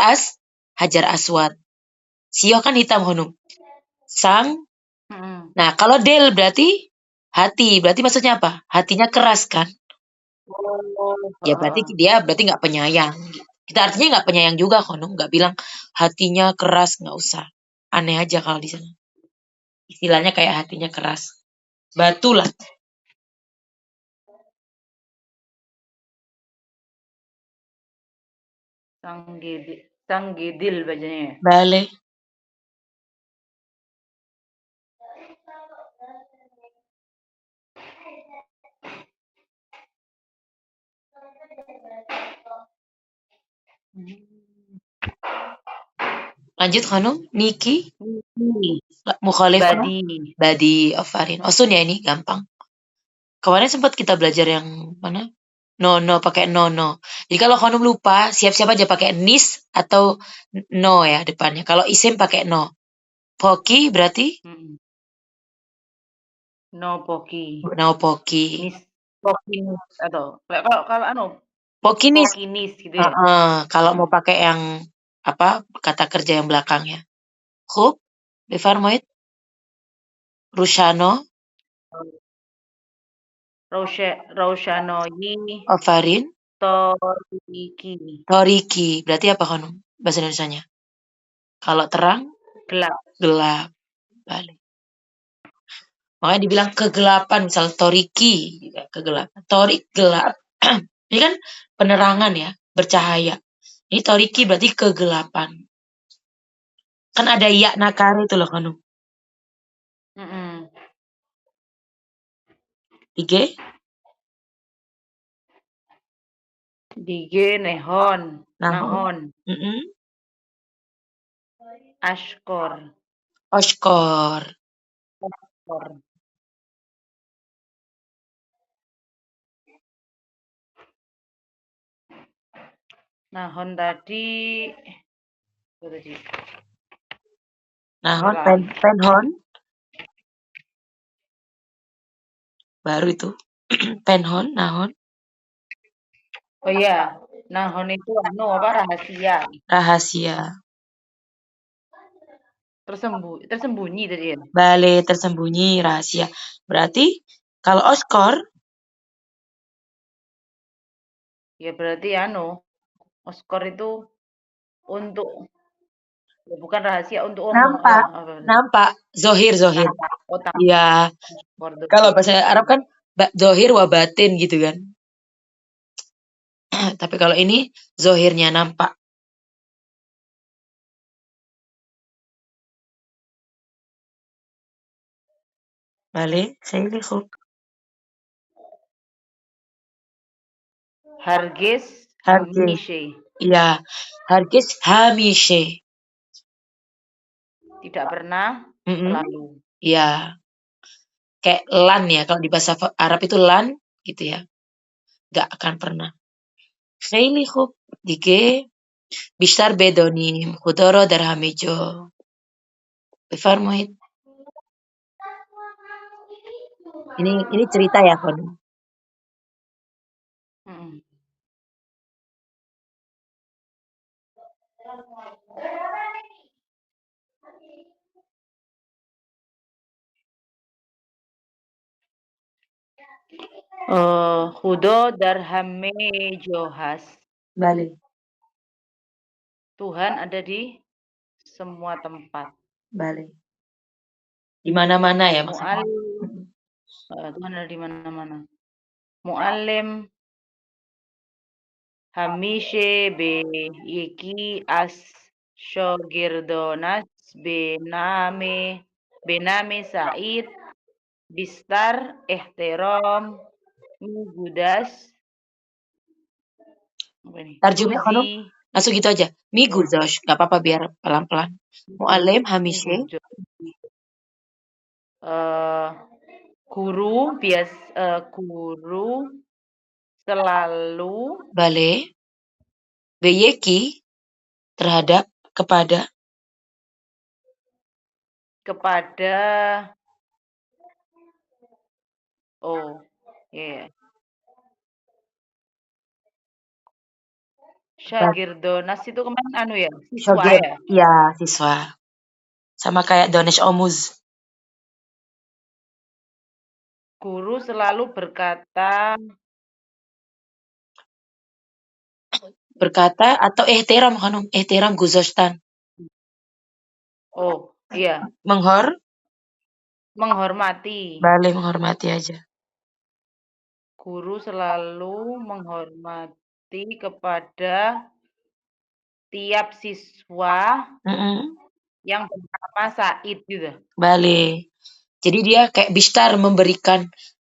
Speaker 1: Aswad. Sioh kan hitam, Honum. Sang. Nah, kalau del berarti hati. Berarti maksudnya apa? Hatinya keras kan? Ya berarti dia berarti nggak penyayang. Kita artinya nggak penyayang juga, Honum. Nggak bilang hatinya keras, nggak usah. Aneh aja kalau di sana. Istilahnya kayak hatinya keras. Batu lah.
Speaker 2: Sang Gedil bacanya ya?
Speaker 1: Bale. Lanjut, Hanum. Niki. Mukhalifah. Badi. Afarin. Osun ya ini, gampang. Kemarin sempat kita belajar yang mana? No, pakai no. Jadi kalau Hanum lupa, siap-siap aja pakai nis atau no ya depannya. Kalau isim pakai no. Poki berarti?
Speaker 2: No poki.
Speaker 1: No poki.
Speaker 2: Nis. Pokinis atau kalau
Speaker 1: Pokinis.
Speaker 2: Pokinis gitu ya.
Speaker 1: Kalau mau pakai yang apa kata kerja yang belakangnya. Khub, Befarmoid, Rushano,
Speaker 2: Roshanoyi,
Speaker 1: Ofarin,
Speaker 2: Toriki.
Speaker 1: Berarti apa kan bahasa Indonesianya? Kalau terang, gelap. Balik. Makanya dibilang kegelapan, misal Toriki, kegelapan. Torik gelap. Ini kan penerangan ya, bercahaya. Ini Toriki berarti kegelapan. Kan ada ya nakari itu loh, Kanu. Dige?
Speaker 2: Dige nehon. Nahon. Ashkor.
Speaker 1: Oshkor.
Speaker 2: Nahon tadi.
Speaker 1: Nahon, penhon. Baru itu. Penhon, nahon.
Speaker 2: Oh iya, nahon itu apa rahasia.
Speaker 1: Rahasia.
Speaker 2: Tersembunyi tadi ya.
Speaker 1: Bale, tersembunyi, rahasia. Berarti kalau oskor?
Speaker 2: Ya berarti oskor itu untuk bukan rahasia untuk umum.
Speaker 1: Nampak. Zohir. Iya. Kalau bahasa Arab kan zohir wa batin gitu kan. Tapi kalau ini zohirnya nampak. Bale, saya lihat.
Speaker 2: Hargis hamishe.
Speaker 1: Iya, hargis hamishe.
Speaker 2: Tidak pernah, selalu.
Speaker 1: Iya. Kayak lan ya, kalau di bahasa Arab itu lan gitu ya. Gak akan pernah. خیلی خوب دیگه بیشتر بدانیم خدا را در همه جا. بفرمایید. Ini cerita ya, Kon.
Speaker 2: Khudo darhame johas.
Speaker 1: Balik.
Speaker 2: Tuhan ada di semua tempat.
Speaker 1: Balik. Di mana-mana ya maksudnya.
Speaker 2: Tuhan ada di mana-mana. Mu'alim hamishe be yeki as Syogirdonas, Bename Said, Bistar, Ehtiram, Migudas, apa ini?
Speaker 1: Tarjum ya
Speaker 2: Ruzi,
Speaker 1: Hanum. Langsung gitu aja.
Speaker 2: oh,
Speaker 1: Miguzosh. Gak apa-apa biar pelan-pelan. Mu'alim Hamishe.
Speaker 2: Migujo, eh guru guru selalu
Speaker 1: Bale. Beyeki. Terhadap. Kepada.
Speaker 2: oh iya,
Speaker 1: Kepada.
Speaker 2: Syagirdonas itu kemarin anu ya, siswa
Speaker 1: Shoget.
Speaker 2: ya.
Speaker 1: Ya, siswa. Sama kayak Donesh Omuz.
Speaker 2: Guru selalu berkata,
Speaker 1: Berkata atau ihtiram Hanum. Ihtiram Guzostan.
Speaker 2: oh iya, menghormati.
Speaker 1: Bale menghormati aja.
Speaker 2: Guru selalu menghormati kepada tiap siswa
Speaker 1: Mm-mm.
Speaker 2: yang bernama Said gitu.
Speaker 1: Bale. Jadi dia kayak Bishtar memberikan.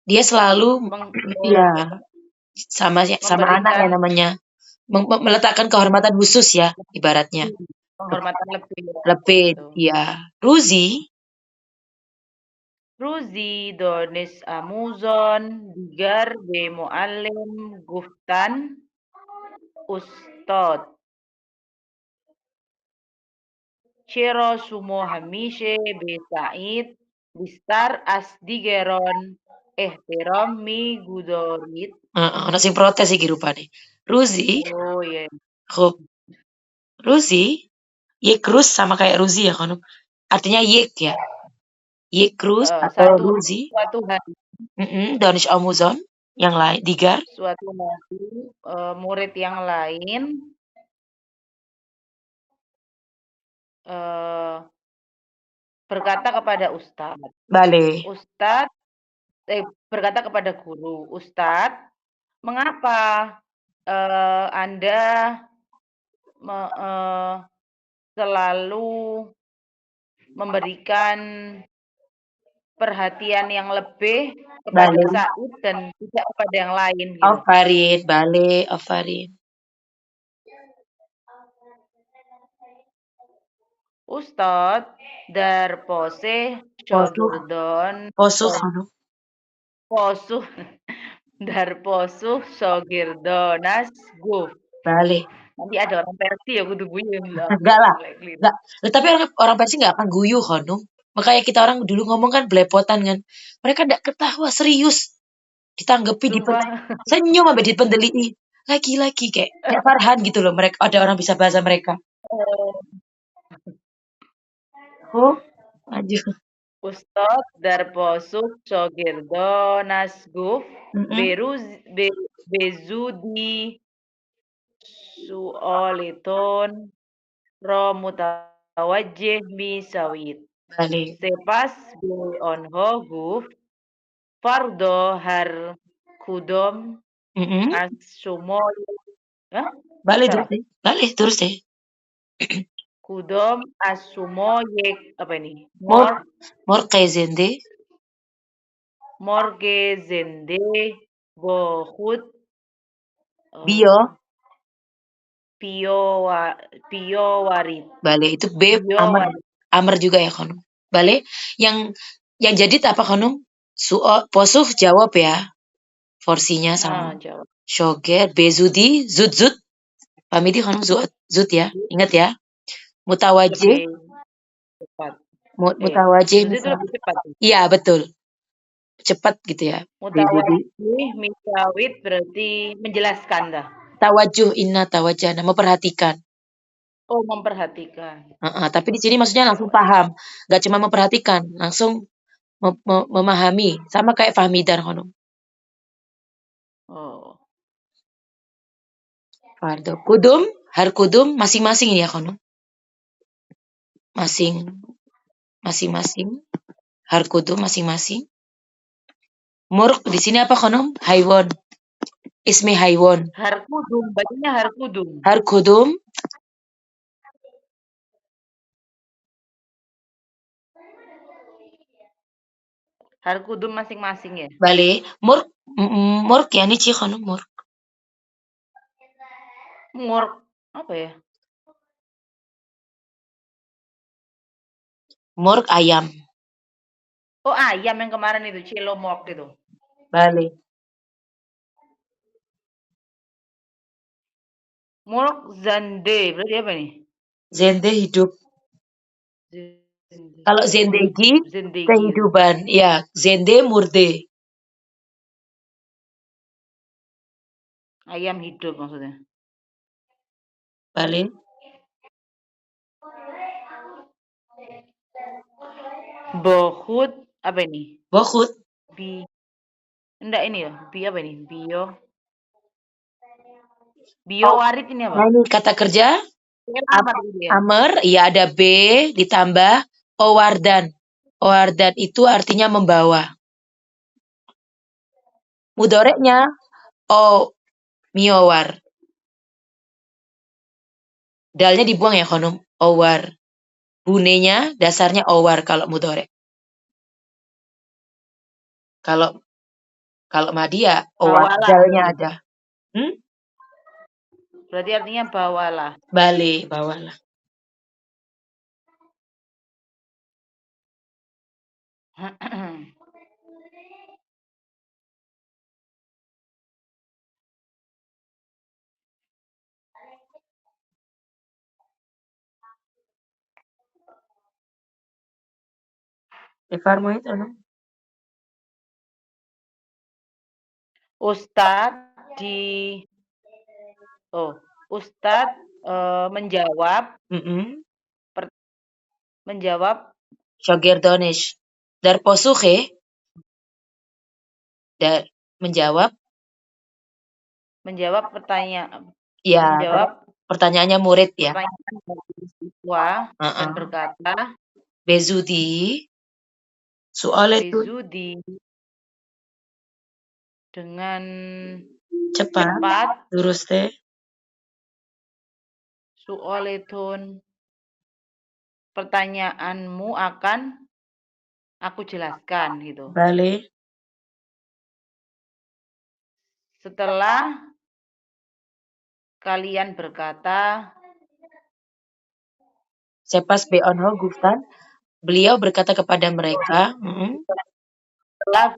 Speaker 1: Dia selalu ya sama anak ya
Speaker 2: Memberikan
Speaker 1: namanya meletakkan kehormatan khusus ya ibaratnya
Speaker 2: penghormatan lebih
Speaker 1: lebih
Speaker 2: gitu.
Speaker 1: ya Ruzi
Speaker 2: Ruzi, Donis Amuzon, Digar, Be Muallim, Guftan, Ustad, Ciro Sumo Hamishe, Be Said, Bistar Asdigeron, Ehtiram Mi Gudorit.
Speaker 1: ono sing protes iki rupane Ruzi
Speaker 2: Oh iya.
Speaker 1: Rup Ruzi Yekrus sama kayak Ruzi ya kan artinya Yek ya Yekrus atau
Speaker 2: Satu
Speaker 1: Ruzi
Speaker 2: suatu hari,
Speaker 1: Danish Amuzon yang lain Digar
Speaker 2: suatu hari murid yang lain eh, berkata kepada Ustadz.
Speaker 1: Bale
Speaker 2: Ustadz berkata kepada guru, Ustadz, mengapa Anda selalu memberikan perhatian yang lebih kepada
Speaker 1: Bale
Speaker 2: Said dan tidak kepada yang lain gitu.
Speaker 1: Ofarin Bale Ofarin
Speaker 2: Ustadz darpose
Speaker 1: Posuh
Speaker 2: shogirdon
Speaker 1: Posuh ono
Speaker 2: posuh darposuh shogirdonas guf.
Speaker 1: Bale
Speaker 2: Nanti ada orang Persia ya kudu guyon lah aku
Speaker 1: enggak lah,
Speaker 2: keliru.
Speaker 1: enggak. Tapi orang Persia nggak akan guyu Honum. Makanya kita orang dulu ngomong kan belepotan kan. Mereka nggak ketawa serius. Ditanggepi
Speaker 2: Sumpah.
Speaker 1: senyum sampai dipendeliti. Lagi-lagi kayak Farhan gitu loh. Mereka ada orang bisa bahasa mereka. Oh, maju.
Speaker 2: Ustad darposuh shogirdo nasguf
Speaker 1: Mm-mm.
Speaker 2: beruz bezudi suoliton ro mutawajjih misawit.
Speaker 1: Balik.
Speaker 2: Sepas be onho guf fardo har kudom
Speaker 1: Mm-mm.
Speaker 2: asumoy. Hah?
Speaker 1: Balik terus
Speaker 2: Salah.
Speaker 1: deh. Balik terus deh.
Speaker 2: Kudom asumoyek apa ini?
Speaker 1: Mor, mor kaizende.
Speaker 2: Morgezende bohut
Speaker 1: Bio.
Speaker 2: Pio warit.
Speaker 1: Balik itu B.
Speaker 2: Pio
Speaker 1: Amr.
Speaker 2: warit.
Speaker 1: Amr juga ya Konum. Balik. Yang jadi apa Konum? Posuh jawab ya. Porsinya sama.
Speaker 2: Jawab.
Speaker 1: Shoger, Bezudi, Zut. Pamiti Konum Zut ya. Ingat ya. Mutawajih.
Speaker 2: Lebih cepat.
Speaker 1: Mutawajih
Speaker 2: Itu
Speaker 1: misal.
Speaker 2: lebih cepat.
Speaker 1: Iya betul. Cepat gitu ya. Bezudi.
Speaker 2: Mutawajjih misawit berarti menjelaskan dah.
Speaker 1: Tawajuh inna tawajana. Memperhatikan.
Speaker 2: Oh, memperhatikan.
Speaker 1: Tapi di sini maksudnya langsung paham. Gak cuma memperhatikan. Langsung memahami. Sama kayak Fahmidar Konum.
Speaker 2: Oh.
Speaker 1: Fardo. Kudum. Har kudum. Masing-masing ya Konum. Masing-masing. Har kudum masing-masing. Murk di sini apa Konum? Haiwan. Ismi haiwan.
Speaker 2: Harkudum, bacanya harkudum.
Speaker 1: Har kudum.
Speaker 2: Har kudum masing-masing ya?
Speaker 1: بله مرغ مرغ یعنی چی خانم مرغ
Speaker 2: Murk apa ya?
Speaker 1: مرغ ayam
Speaker 2: Oh, ayam yang kemarin itu, Cilomork itu.
Speaker 1: بله
Speaker 2: Murk zande, berarti apa nih?
Speaker 1: zende hidup
Speaker 2: Zende.
Speaker 1: kalau
Speaker 2: Oh,
Speaker 1: zendegi
Speaker 2: zendegi.
Speaker 1: kehidupan ya zende murde
Speaker 2: Ayam hidup maksudnya.
Speaker 1: bale
Speaker 2: Bohut apa ini?
Speaker 1: bokhut
Speaker 2: Bi enggak ini ya? Bi apa ini? Bio
Speaker 1: oh
Speaker 2: warit ini apa?
Speaker 1: nah ini kata kerja
Speaker 2: Selamat gitu ya.
Speaker 1: amer ya ada b ditambah owardan owardan itu artinya membawa mudoreknya o miowar dalnya dibuang ya konum owar bunenya dasarnya owar kalau mudorek kalau kalau madia owar
Speaker 2: Bawalah
Speaker 1: dalnya
Speaker 2: berarti.
Speaker 1: ada
Speaker 2: Berarti artinya bawalah.
Speaker 1: bale bawalah بفرمایید خانم
Speaker 2: Ustadz Ustadz menjawab
Speaker 1: شاگردانش در پاسخ در menjawab
Speaker 2: ya,
Speaker 1: pertanyaannya murid ya
Speaker 2: pertanyaan dari siswa dan berkata
Speaker 1: bezudi
Speaker 2: Bezudi dengan cepat
Speaker 1: duruste
Speaker 2: su'oletun pertanyaanmu akan aku jelaskan gitu.
Speaker 1: bale
Speaker 2: Setelah kalian berkata
Speaker 1: sepas beonho guftan beliau berkata kepada mereka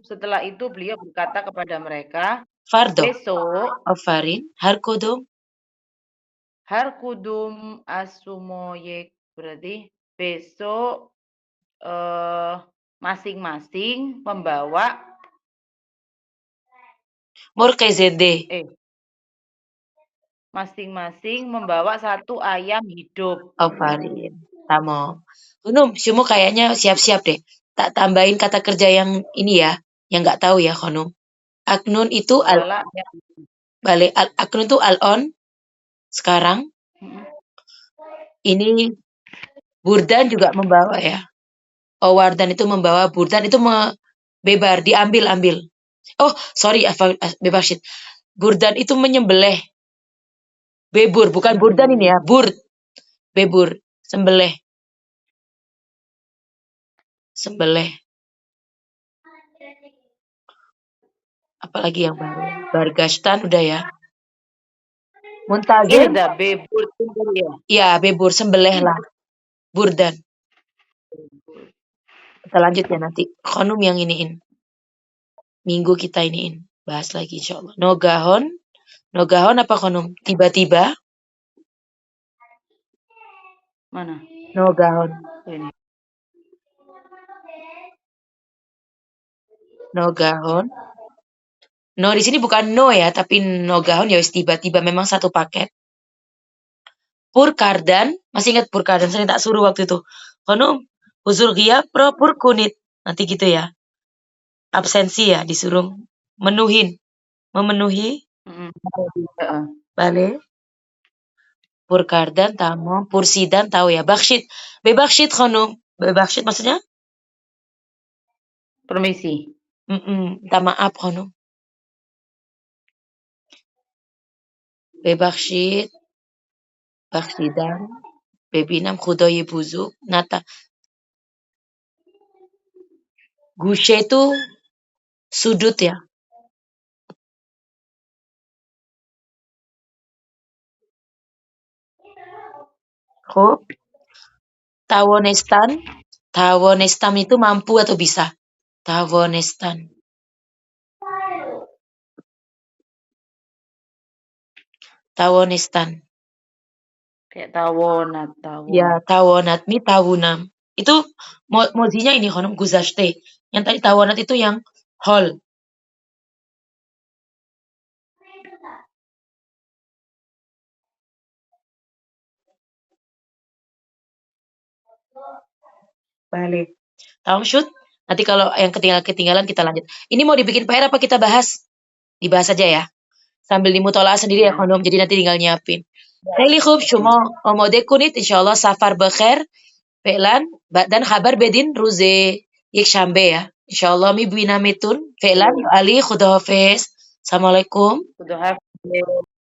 Speaker 2: setelah itu beliau berkata kepada mereka
Speaker 1: fardo
Speaker 2: besok
Speaker 1: afarin har
Speaker 2: kudum asumoyek berarti besok masing-masing membawa
Speaker 1: morkezede
Speaker 2: masing-masing membawa satu ayam hidup.
Speaker 1: Afarin tamo Hunum Syumu kayaknya siap-siap deh tak tambahin kata kerja yang ini ya yang nggak tahu ya Khonum Aknun itu balik Aknun itu al-on sekarang ini Burdan juga membawa ya Owardan itu membawa Burdan itu bebar diambil oh sorry bebasit Burdan itu menyembelih bebur bukan Burdan ini ya bebur sembelih apalagi yang baru Bargastan udah ya Muntazir
Speaker 2: bebur ya.
Speaker 1: Iya bebur sembelih lah Burdan kita lanjut ya nanti Khonum yang iniin minggu kita iniin bahas lagi insyaallah Nogahon apa Khonum tiba-tiba
Speaker 2: mana
Speaker 1: Nogahon
Speaker 2: ini
Speaker 1: no di sini bukan no ya tapi Nogahon ya wis tiba-tiba memang satu paket Purkardan masih ingat Purkardan saya tak suruh waktu itu Khonum huzur ghiyab pro purkunit nanti gitu ya absensi ya disuruh memenuhi bale Purkardan tamo Pursidan tahu ya Bebakshit Khonum Bebakshit maksudnya
Speaker 2: permisi
Speaker 1: minta maaf Khonum Bebakshit Bakshidan bebinam khudoyi buzuk nata Gushe itu sudut ya. Kok tawonestan, tawonestam itu mampu atau bisa. Tawonestan. Tawonestan.
Speaker 2: Kayak tawonat,
Speaker 1: Ya,
Speaker 2: tawonat.
Speaker 1: tawonatmi tawunam. Itu mozinya ini honum guzashte. Yang tadi tawonat itu yang hol. Balik. Tahu shoot? Nanti kalau yang ketinggalan kita lanjut. Ini mau dibikin PR apa kita bahas? Dibahas aja ya. Sambil dimutolaah sendiri ya
Speaker 2: Ya.
Speaker 1: kondom. Jadi nanti tinggal nyiapin.
Speaker 2: Ya.
Speaker 1: Khayli khub شما آماده کنید انشاءالله سفر بخیر فعلا dan kabar bedin روز یک شنبه ya انشاءالله میبینمتون فعلا علی خداحافظ Assalamualaikum
Speaker 2: Udah hafal.